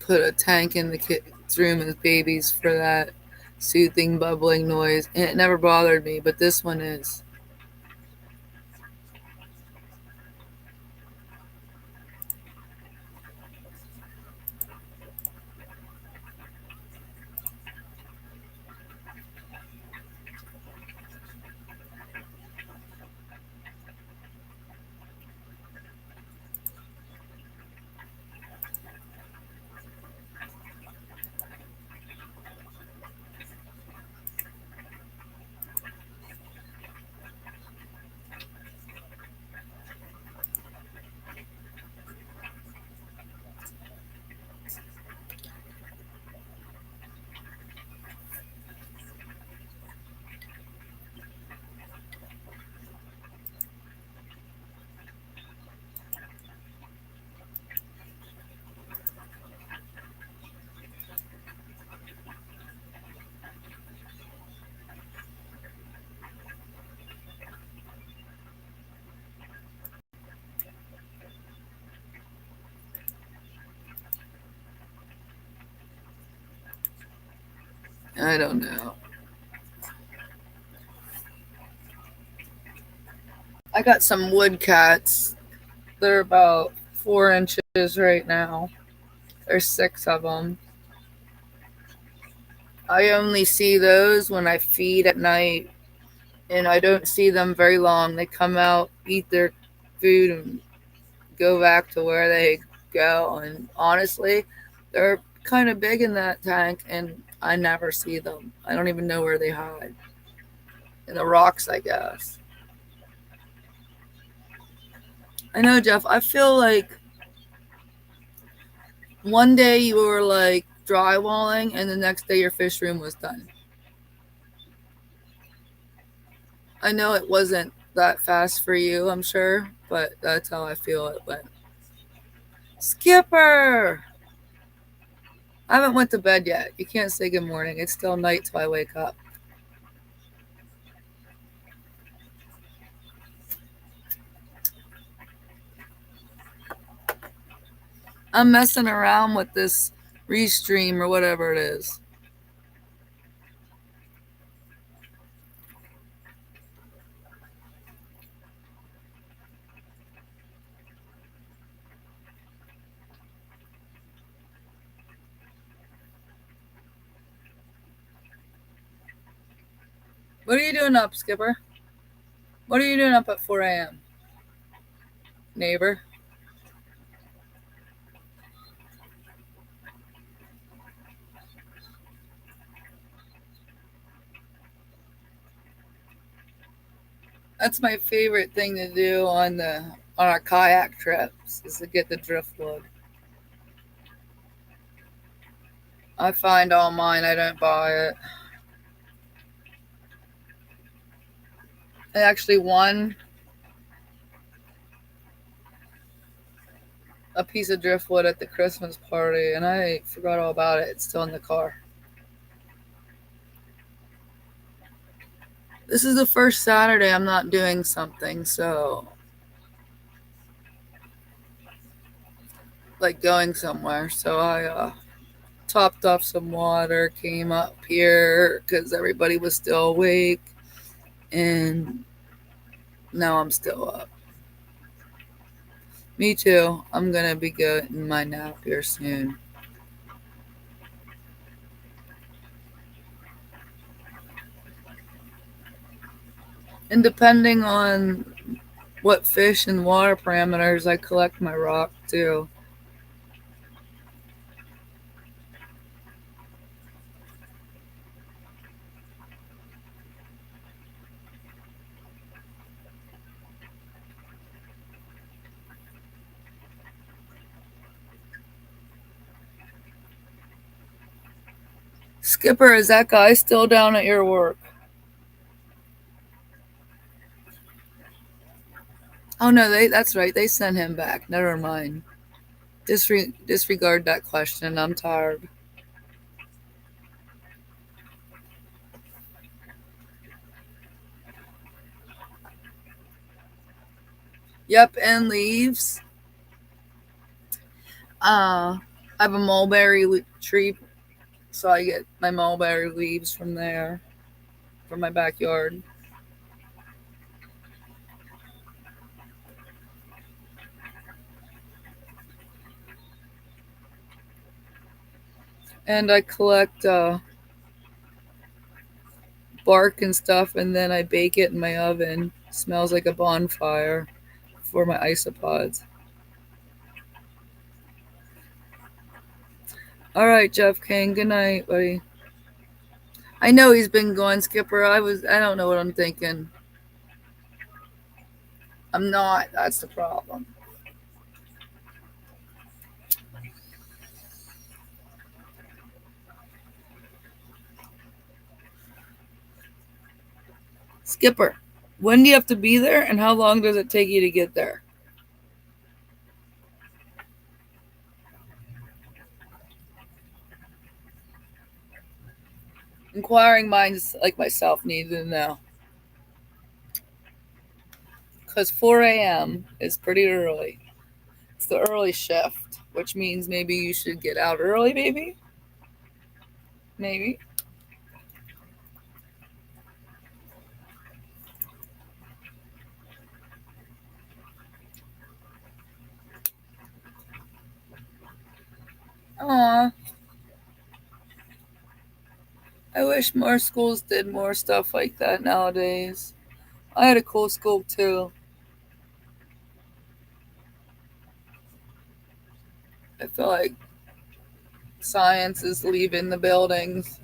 put a tank in the kids' room with babies for that soothing, bubbling noise, and it never bothered me, but this one is. I don't know. I got some wood cats. They're about 4 inches right now. There's 6 of them. I only see those when I feed at night, and I don't see them very long. They come out, eat their food, and go back to where they go. And honestly, they're kind of big in that tank, and I never see them. I don't even know where they hide. In the rocks, I guess. I know, Jeff. I feel like one day you were like drywalling, and the next day your fish room was done. I know it wasn't that fast for you, I'm sure, but that's how I feel it went. Skipper! I haven't went to bed yet. You can't say good morning. It's still night till I wake up. I'm messing around with this Restream or whatever it is. What are you doing up, Skipper? What are you doing up at 4 a.m.? Neighbor? That's my favorite thing to do on our kayak trips is to get the driftwood. I find all mine. I don't buy it. I actually won a piece of driftwood at the Christmas party, and I forgot all about it. It's still in the car. This is the first Saturday I'm not doing something, so like going somewhere. So I topped off some water, came up here because everybody was still awake, and now I'm still up. Me too. I'm gonna be getting my nap here soon. And depending on what fish and water parameters, I collect my rock too. Skipper, is that guy still down at your work? Oh no, that's right. They sent him back. Never mind. Disregard that question. I'm tired. Yep, and leaves. I have a mulberry tree, so I get my mulberry leaves from there, from my backyard. And I collect bark and stuff, and then I bake it in my oven. Smells like a bonfire for my isopods. All right, Jeff King. Good night, buddy. I know he's been going, Skipper. I don't know what I'm thinking. I'm not. That's the problem. Skipper, when do you have to be there, and how long does it take you to get there? Inquiring minds like myself need to know. Because 4 a.m. is pretty early. It's the early shift, which means maybe you should get out early, maybe? Maybe. Aw, I wish more schools did more stuff like that nowadays. I had a cool school too. I feel like science is leaving the buildings.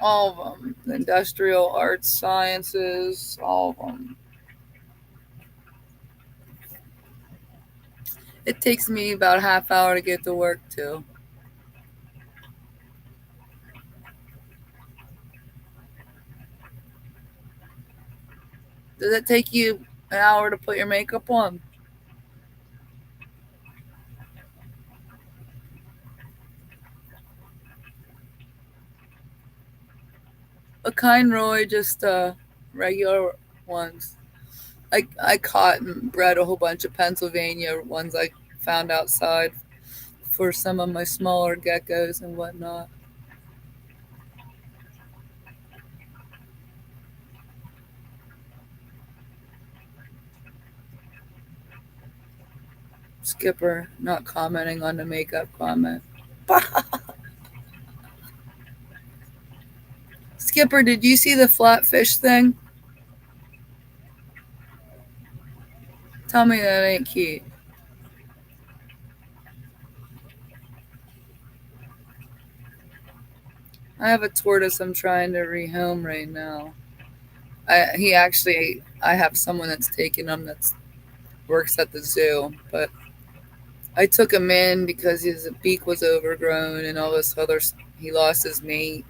All of them. The industrial arts sciences, all of them. It takes me about a half hour to get to work too. Does it take you an hour to put your makeup on? A kind Roy, just regular ones. I caught and bred a whole bunch of Pennsylvania ones I found outside for some of my smaller geckos and whatnot. Skipper not commenting on the makeup comment. Skipper, did you see the flatfish thing? Tell me that ain't cute. I have a tortoise I'm trying to rehome right now. I have someone that's taking him that works at the zoo, but I took him in because his beak was overgrown and all this other. He lost his mate,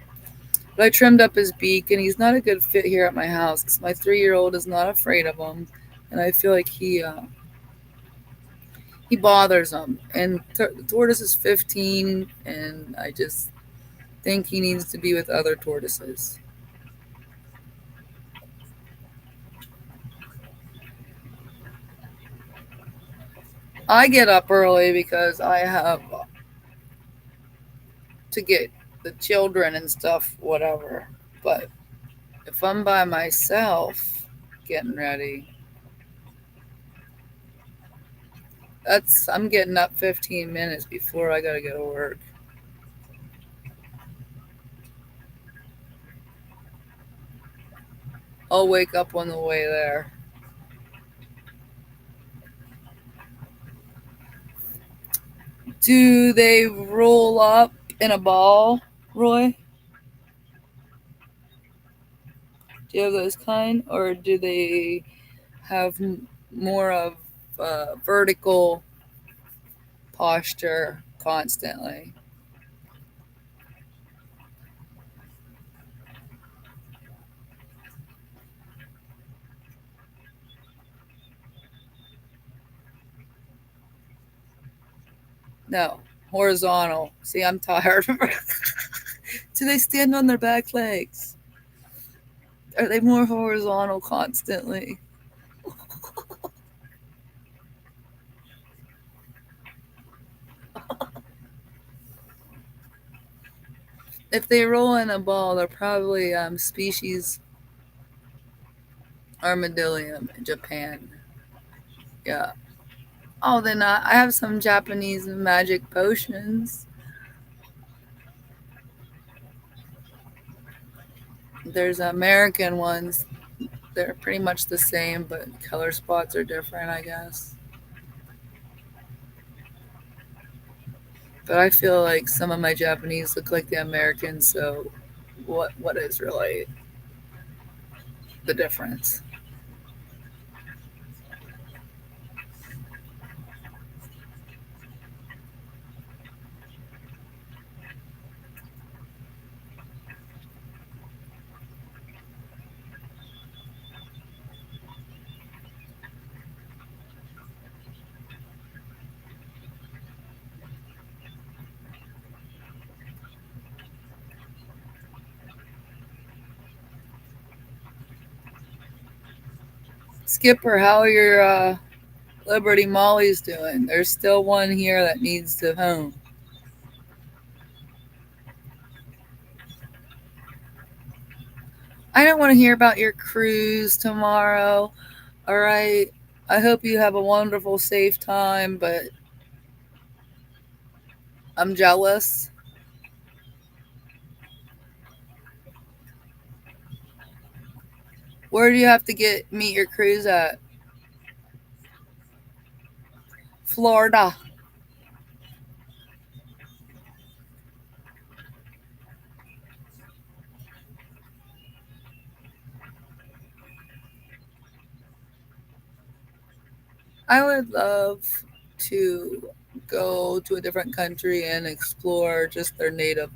but I trimmed up his beak, and he's not a good fit here at my house because my 3-year-old is not afraid of him, and I feel like he bothers him. And the tortoise is 15, and I just think he needs to be with other tortoises. I get up early because I have to get the children and stuff, whatever. But if I'm by myself getting ready, I'm getting up 15 minutes before I gotta go to work. I'll wake up on the way there. Do they roll up in a ball, Roy? Do you have those kind, or do they have more of vertical posture constantly? No, horizontal. See, I'm tired. Do they stand on their back legs? Are they more horizontal constantly? If they roll in a ball, they're probably species armadillium in Japan. Yeah. Oh, then I have some Japanese magic potions. There's American ones. They're pretty much the same, but color spots are different, I guess. But I feel like some of my Japanese look like the Americans, so what is really the difference? Skipper, how are your Liberty Mollies doing? There's still one here that needs to home. I don't want to hear about your cruise tomorrow. All right. I hope you have a wonderful, safe time, but I'm jealous. Where do you have to get meet your cruise at? Florida. I would love to go to a different country and explore just their native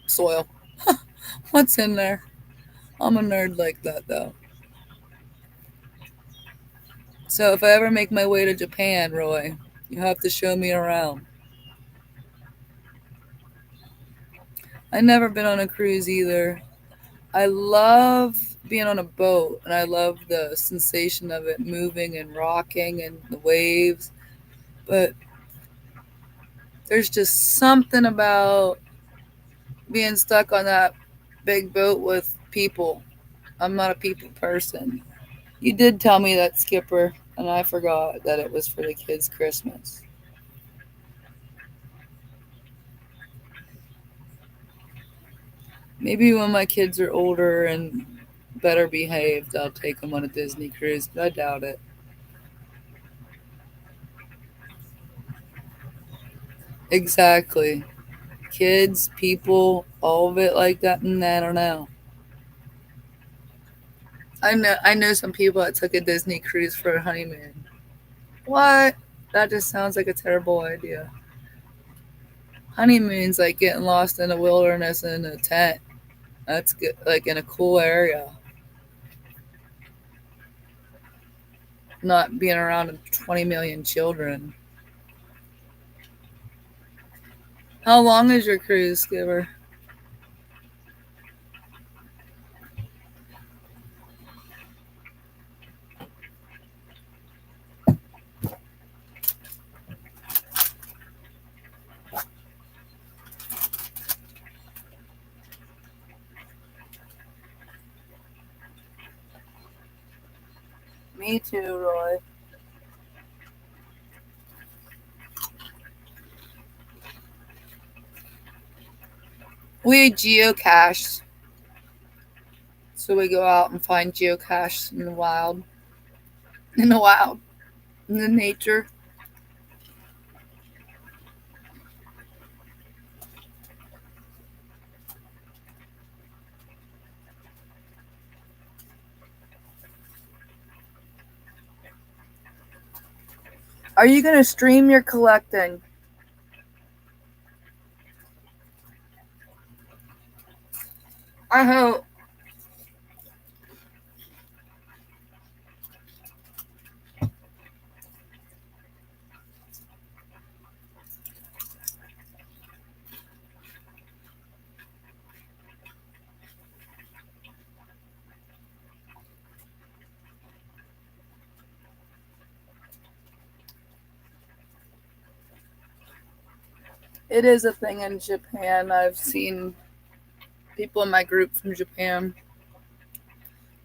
soil. What's in there? I'm a nerd like that, though. So if I ever make my way to Japan, Roy, you have to show me around. I've never been on a cruise either. I love being on a boat and I love the sensation of it moving and rocking and the waves. But there's just something about being stuck on that big boat with people. I'm not a people person. You did tell me that, Skipper, and I forgot that it was for the kids' Christmas. Maybe when my kids are older and better behaved, I'll take them on a Disney cruise, but I doubt it. Exactly. Kids, people, all of it like that. I don't know. I know some people that took a Disney cruise for a honeymoon. What? That just sounds like a terrible idea. Honeymoon's like getting lost in the wilderness in a tent. That's good, like in a cool area, not being around 20 million children. How long is your cruise, Skipper? Me too, Roy. We geocache. So we go out and find geocaches in the wild. In the wild. In the nature. Are you going to stream your collecting? I hope. It is a thing in Japan. I've seen people in my group from Japan.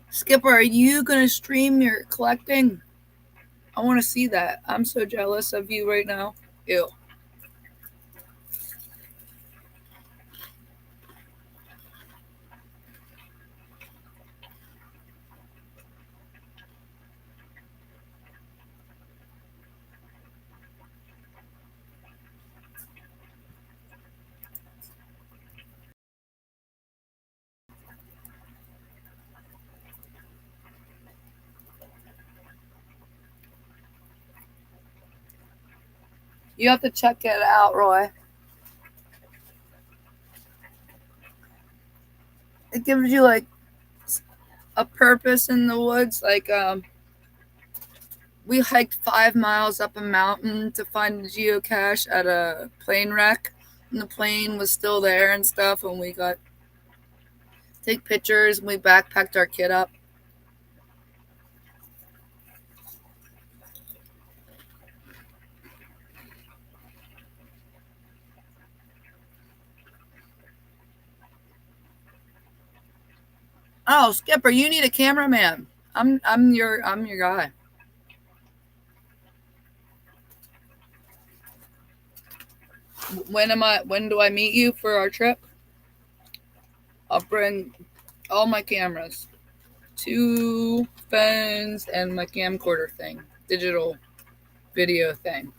Skipper, are you going to stream your collecting? I want to see that. I'm so jealous of you right now. Ew. You have to check it out, Roy. It gives you like a purpose in the woods. Like we hiked 5 miles up a mountain to find a geocache at a plane wreck, and the plane was still there and stuff. And we got take pictures. And we backpacked our kid up. Oh, Skipper, you need a cameraman. I'm your guy. When do I meet you for our trip? I'll bring all my cameras, 2 phones, and my camcorder thing, digital video thing.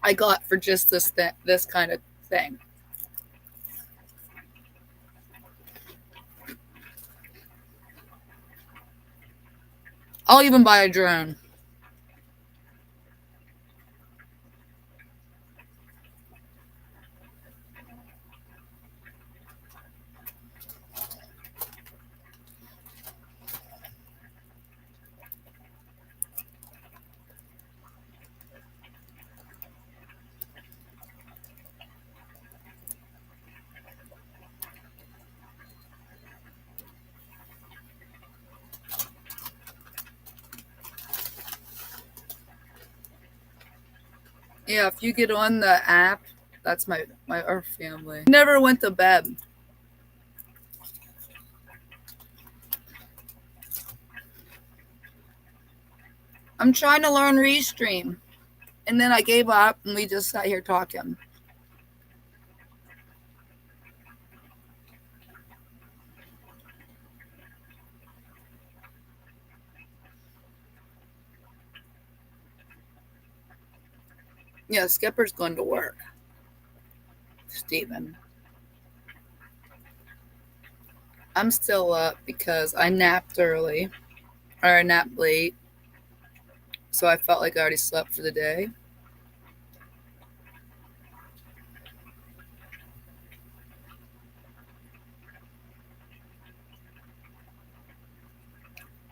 I got for just this kind of thing. I'll even buy a drone. Yeah, if you get on the app, that's our family. Never went to bed. I'm trying to learn Restream, and then I gave up, and we just sat here talking. Yeah, Skipper's going to work. Steven. I'm still up because I napped early, or I napped late, so I felt like I already slept for the day.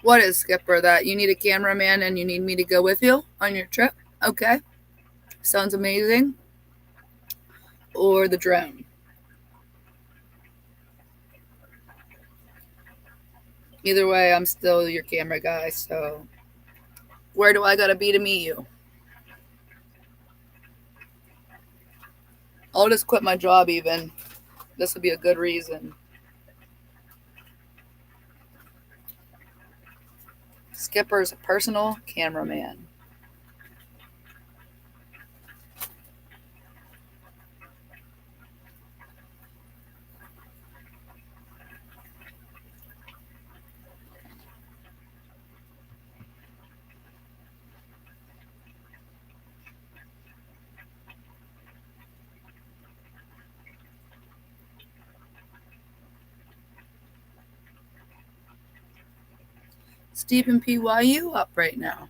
What is, Skipper? That you need a cameraman and you need me to go with you on your trip? Okay. Sounds amazing. Or the drone. Either way, I'm still your camera guy, so where do I gotta be to meet you? I'll just quit my job even. This would be a good reason. Skipper's personal cameraman. Stephen P, why are you up right now?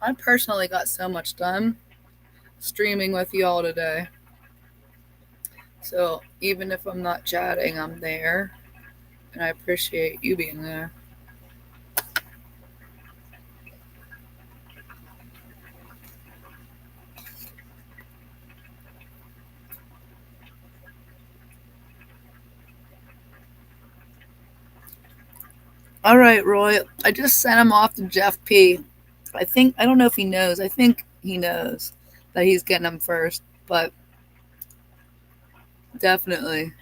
I personally got so much done streaming with y'all today. So even if I'm not chatting, I'm there. And I appreciate you being there. All right, Roy. I just sent him off to Jeff P. I don't know if he knows. I think he knows that he's getting him first, but definitely.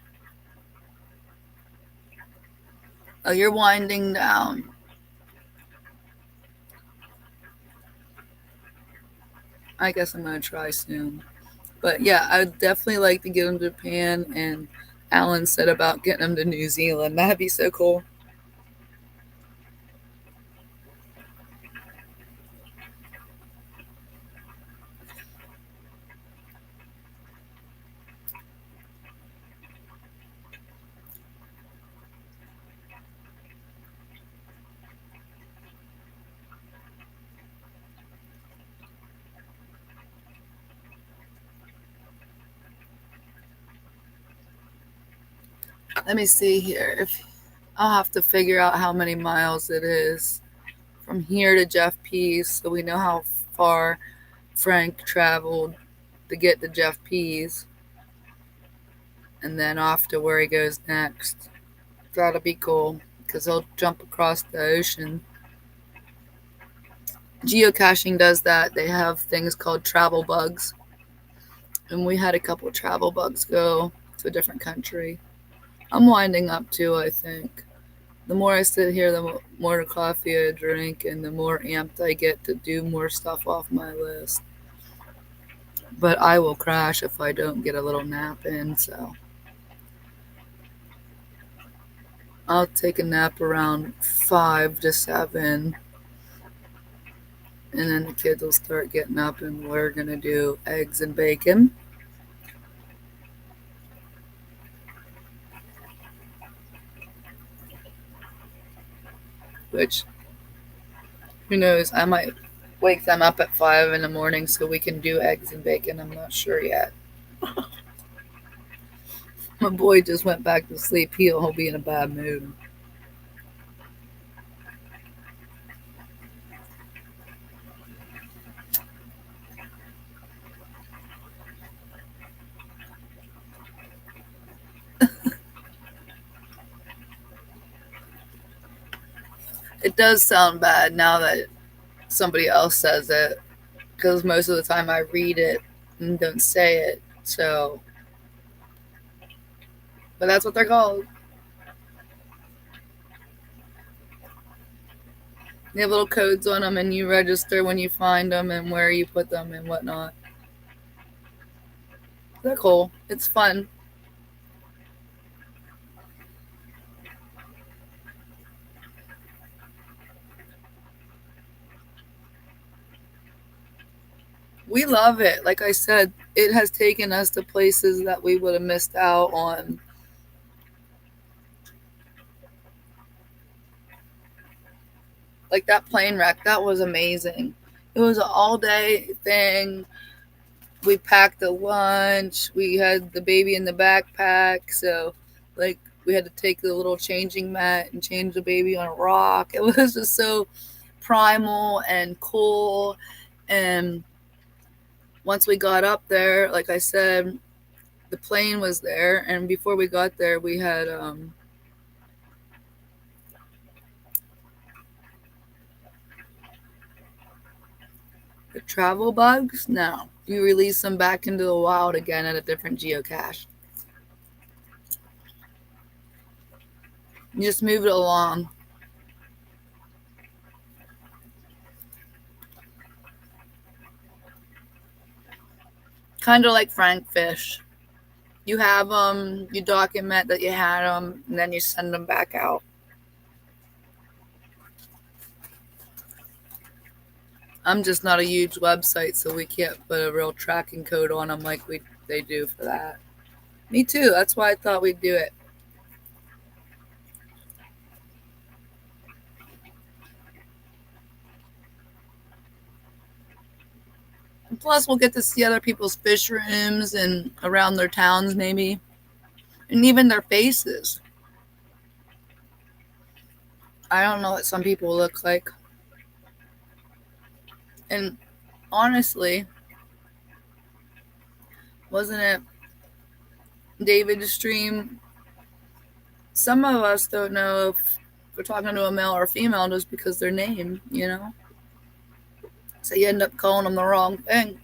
Oh, you're winding down. I guess I'm gonna try soon. But yeah, I'd definitely like to get him to Japan. And Alan said about getting him to New Zealand. That'd be so cool. Let me see here. If I'll have to figure out how many miles it is from here to Jeff P's, so we know how far Frank traveled to get to Jeff P's, and then off to where he goes next. That'll be cool because he'll jump across the ocean. Geocaching does that. They have things called travel bugs, and we had a couple travel bugs go to a different country. I'm winding up too, I think. The more I sit here, the more coffee I drink, and the more amped I get to do more stuff off my list. But I will crash if I don't get a little nap in, so I'll take a nap around 5 to 7, and then the kids will start getting up, and we're gonna do eggs and bacon, which, who knows, I might wake them up at 5 in the morning so we can do eggs and bacon. I'm not sure yet. My boy just went back to sleep. He'll be in a bad mood. It does sound bad now that somebody else says it, because most of the time I read it and don't say it. So, but that's what they're called. They have little codes on them, and you register when you find them and where you put them and whatnot. They're cool. It's fun. We love it. Like I said, it has taken us to places that we would have missed out on. Like that plane wreck, that was amazing. It was an all day thing. We packed a lunch. We had the baby in the backpack. So, like, we had to take the little changing mat and change the baby on a rock. It was just so primal and cool. And once we got up there, like I said, the plane was there. And before we got there, we had the travel bugs. No, you release them back into the wild again at a different geocache. You just move it along. Kind of like Frank Fish. You have them, you document that you had them, and then you send them back out. I'm just not a huge website, so we can't put a real tracking code on them like they do for that. Me too. That's why I thought we'd do it. And plus, we'll get to see other people's fish rooms and around their towns, maybe, and even their faces. I don't know what some people look like. And honestly, wasn't it David's stream? Some of us don't know if we're talking to a male or a female just because their name, you know? So you end up calling them the wrong thing.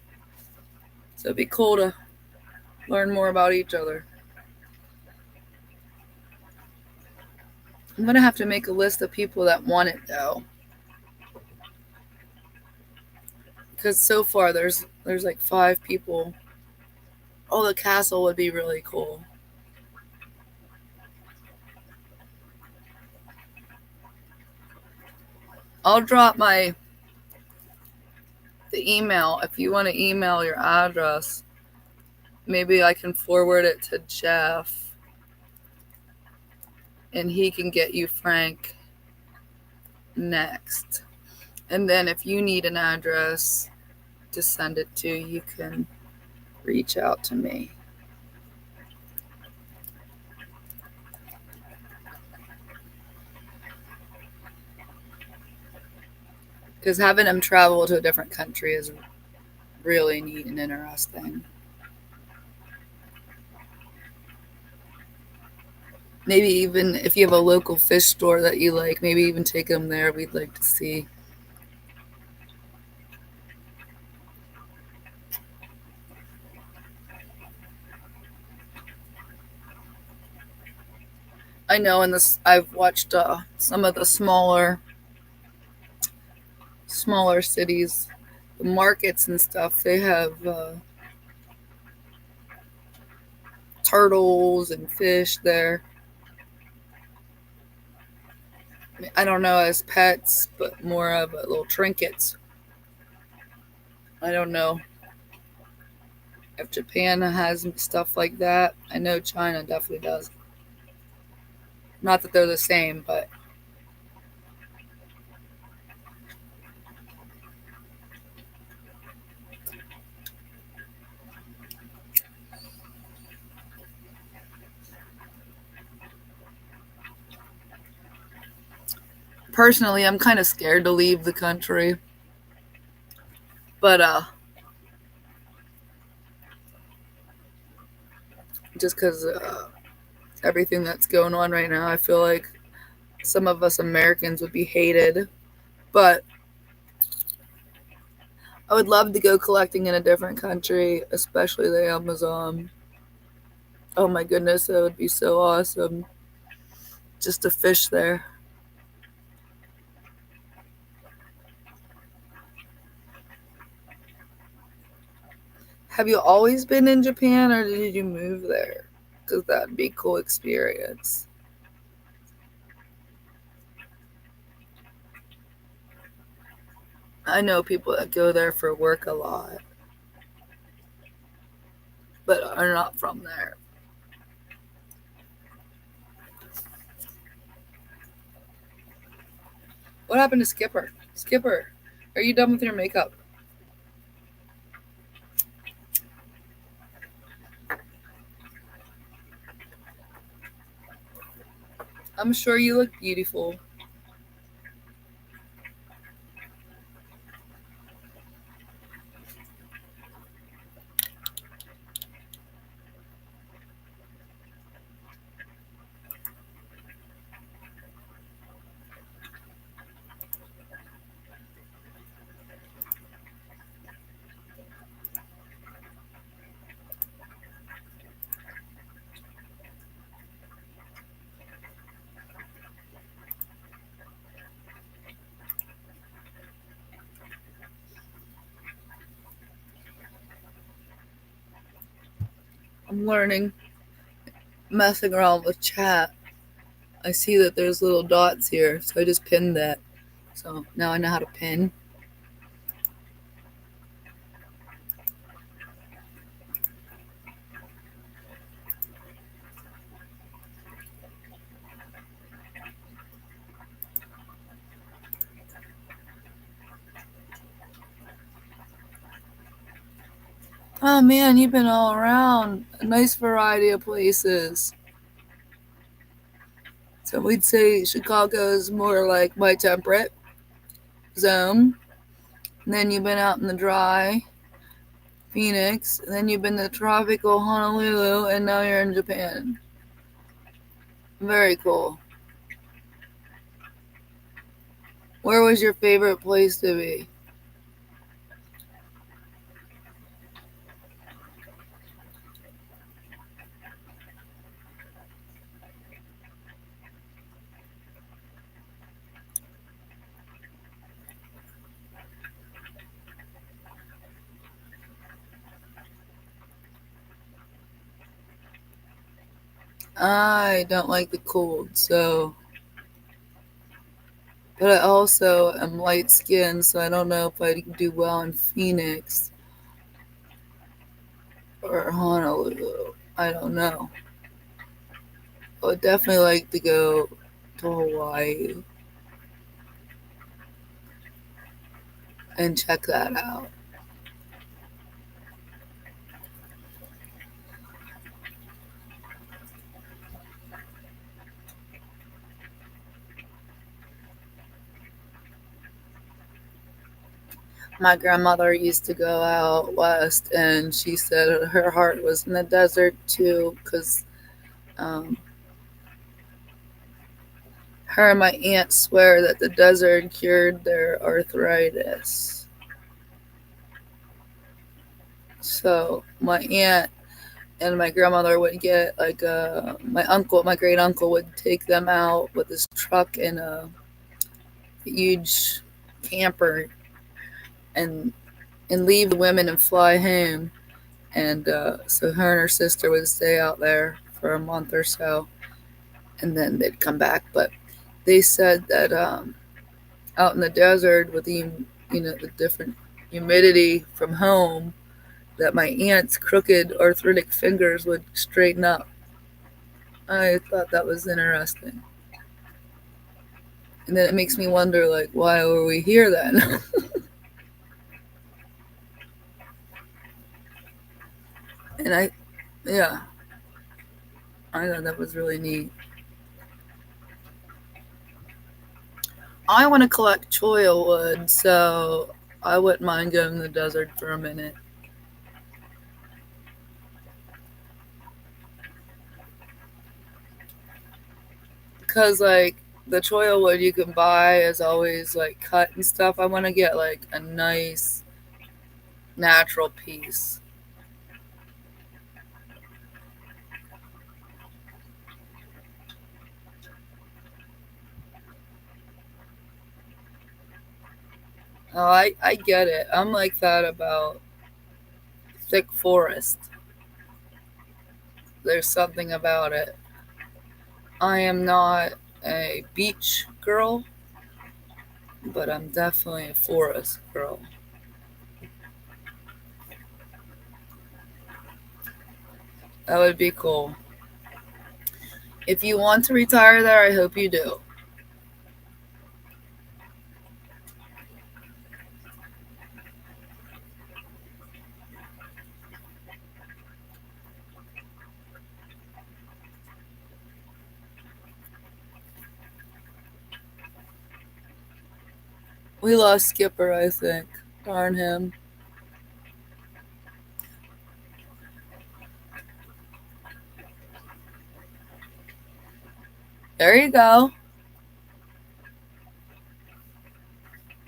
So it'd be cool to learn more about each other. I'm gonna have to make a list of people that want it though, because so far there's like 5 people. Oh, the castle would be really cool. I'll drop the email if you want to email your address. Maybe I can forward it to Jeff, and he can get you Frank next. And then if you need an address to send it to, you can reach out to me. Because having him travel to a different country is really neat and interesting. Maybe even if you have a local fish store that you like, maybe even take him there. We'd like to see. I know in this, I've watched some of the smaller cities, the markets and stuff. They have turtles and fish there. I don't know as pets, but more of little trinkets. I don't know if Japan has stuff like that. I know China definitely does. Not that they're the same, but personally, I'm kind of scared to leave the country. But just because everything that's going on right now, I feel like some of us Americans would be hated. But I would love to go collecting in a different country, especially the Amazon. Oh my goodness, that would be so awesome just to fish there. Have you always been in Japan or did you move there? Because that'd be a cool experience. I know people that go there for work a lot, but are not from there. What happened to Skipper? Skipper, are you done with your makeup? I'm sure you look beautiful. I'm learning. messing around with chat, I see that there's little dots here, so I just pinned that. So now I know how to pin. Oh man, you've been all around. A nice variety of places. So we'd say Chicago is more like my temperate zone. And then you've been out in the dry, Phoenix. And then you've been to tropical Honolulu, and now you're in Japan. Very cool. Where was your favorite place to be? I don't like the cold, so. But I also am light skinned, so I don't know if I'd do well in Phoenix or Honolulu. I don't know. I would definitely like to go to Hawaii and check that out. My grandmother used to go out west, and she said her heart was in the desert too, because um, her and my aunt swear that the desert cured their arthritis. So my aunt and my grandmother would get like my great uncle would take them out with his truck and a huge camper and leave the women and fly home. And so her and her sister would stay out there for a month or so, and then they'd come back. But they said that out in the desert with the different humidity from home, that my aunt's crooked arthritic fingers would straighten up. I thought that was interesting. And then it makes me wonder, like, why were we here then? And yeah, I thought that was really neat. I want to collect choil wood, so I wouldn't mind going to the desert for a minute. Because, like, the choil wood you can buy is always, like, cut and stuff. I want to get, like, a nice natural piece. Oh, I get it. I'm like that about thick forest. There's something about it. I am not a beach girl, but I'm definitely a forest girl. That would be cool. If you want to retire there, I hope you do. We lost Skipper, I think. Darn him. There you go.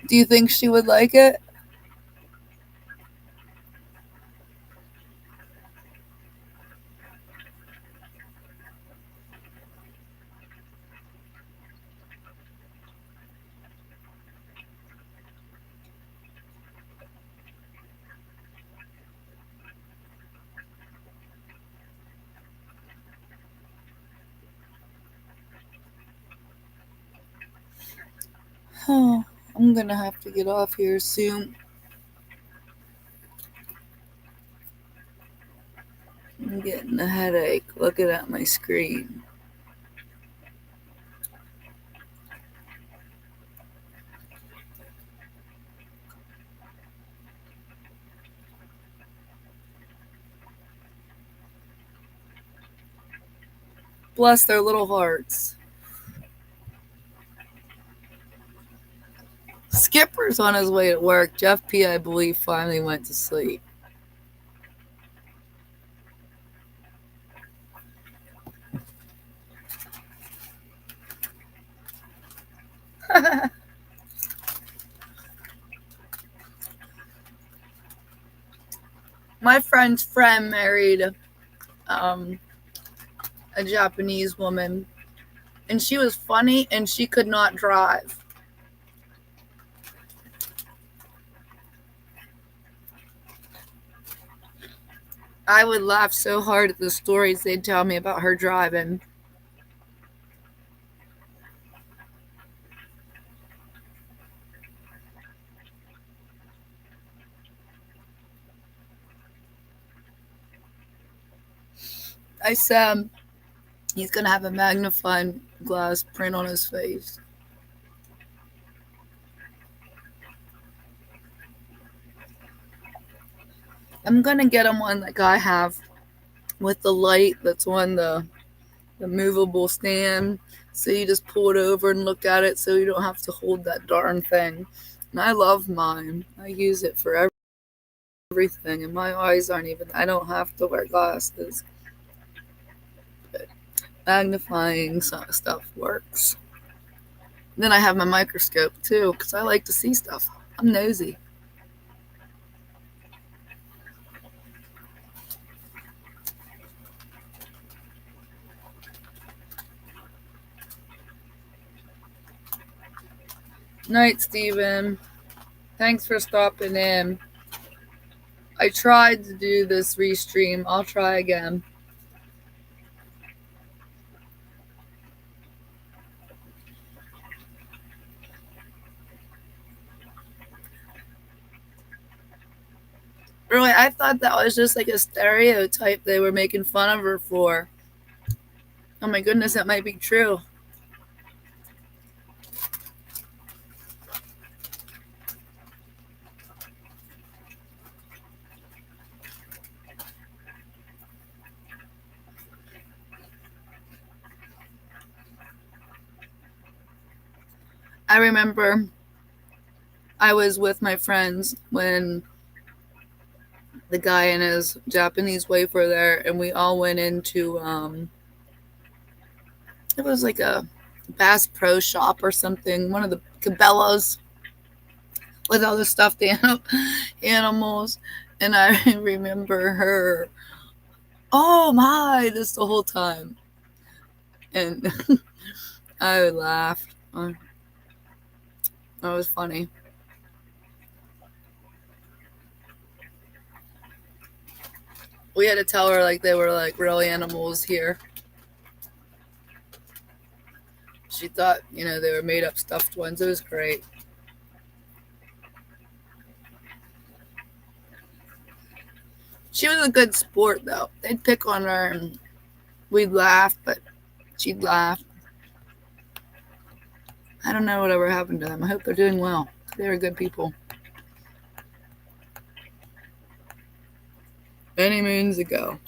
Do you think she would like it? Oh, I'm gonna have to get off here soon. I'm getting a headache looking at my screen. Bless their little hearts. Skipper's on his way to work. Jeff P, I believe, finally went to sleep. My friend's friend married um, a Japanese woman, and she was funny, and she could not drive. I would laugh so hard at the stories they'd tell me about her driving. I said he's gonna have a magnifying glass print on his face. I'm gonna get him one like I have with the light that's on the movable stand. So you just pull it over and look at it so you don't have to hold that darn thing. And I love mine. I use it for everything. And my eyes aren't even, I don't have to wear glasses. But magnifying stuff works. Then I have my microscope too because I like to see stuff. I'm nosy. Night, Steven. Thanks for stopping in. I tried to do this restream. I'll try again. Really, I thought that was just like a stereotype they were making fun of her for. Oh my goodness, that might be true. I remember I was with my friends when the guy and his Japanese wife were there, and we all went into it was like a Bass Pro Shop or something, one of the Cabela's with all the stuffed animals. And I remember her, oh my, this the whole time. And I laughed. That was funny. We had to tell her like they were like real animals here. She thought, they were made up stuffed ones. It was great. She was a good sport though. They'd pick on her and we'd laugh, but she'd laugh. I don't know whatever happened to them. I hope they're doing well. They were good people. Many moons ago.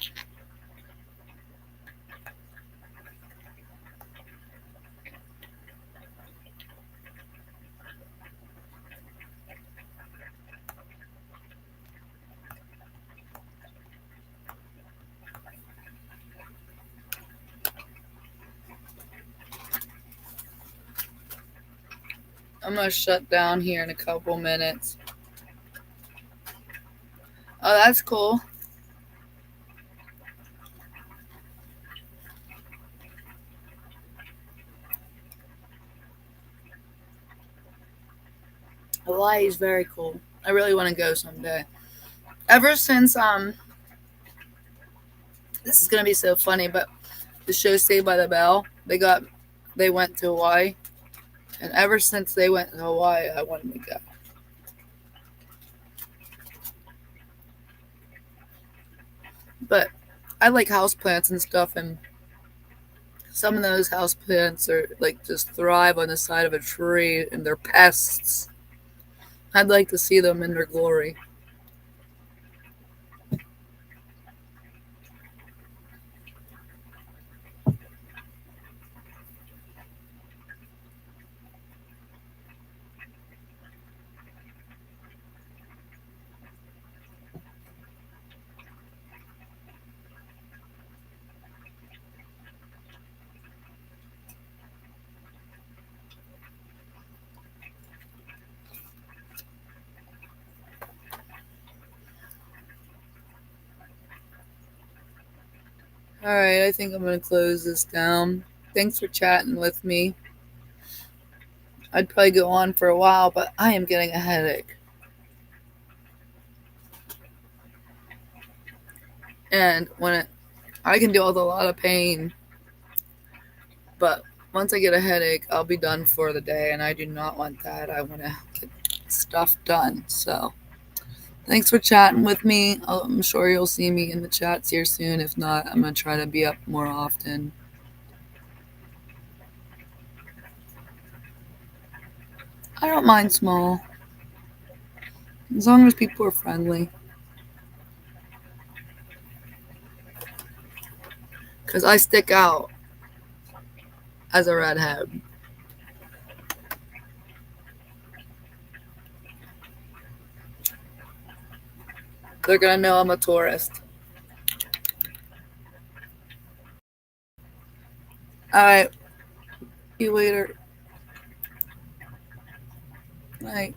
I'm going to shut down here in a couple minutes. Oh, that's cool. Hawaii is very cool. I really want to go someday. Ever since this is gonna be so funny, but the show Saved by the Bell, they went to Hawaii. And ever since they went to Hawaii, I wanted to go. But I like houseplants and stuff, and some of those houseplants are like just thrive on the side of a tree and they're pests. I'd like to see them in their glory. All right, I think I'm going to close this down. Thanks for chatting with me. I'd probably go on for a while, but I am getting a headache. And I can deal with a lot of pain, but once I get a headache, I'll be done for the day, and I do not want that. I want to get stuff done. So, thanks for chatting with me. I'm sure you'll see me in the chats here soon. If not, I'm going to try to be up more often. I don't mind small, as long as people are friendly. Because I stick out as a redhead. They're going to know I'm a tourist. All right. See you later. Night.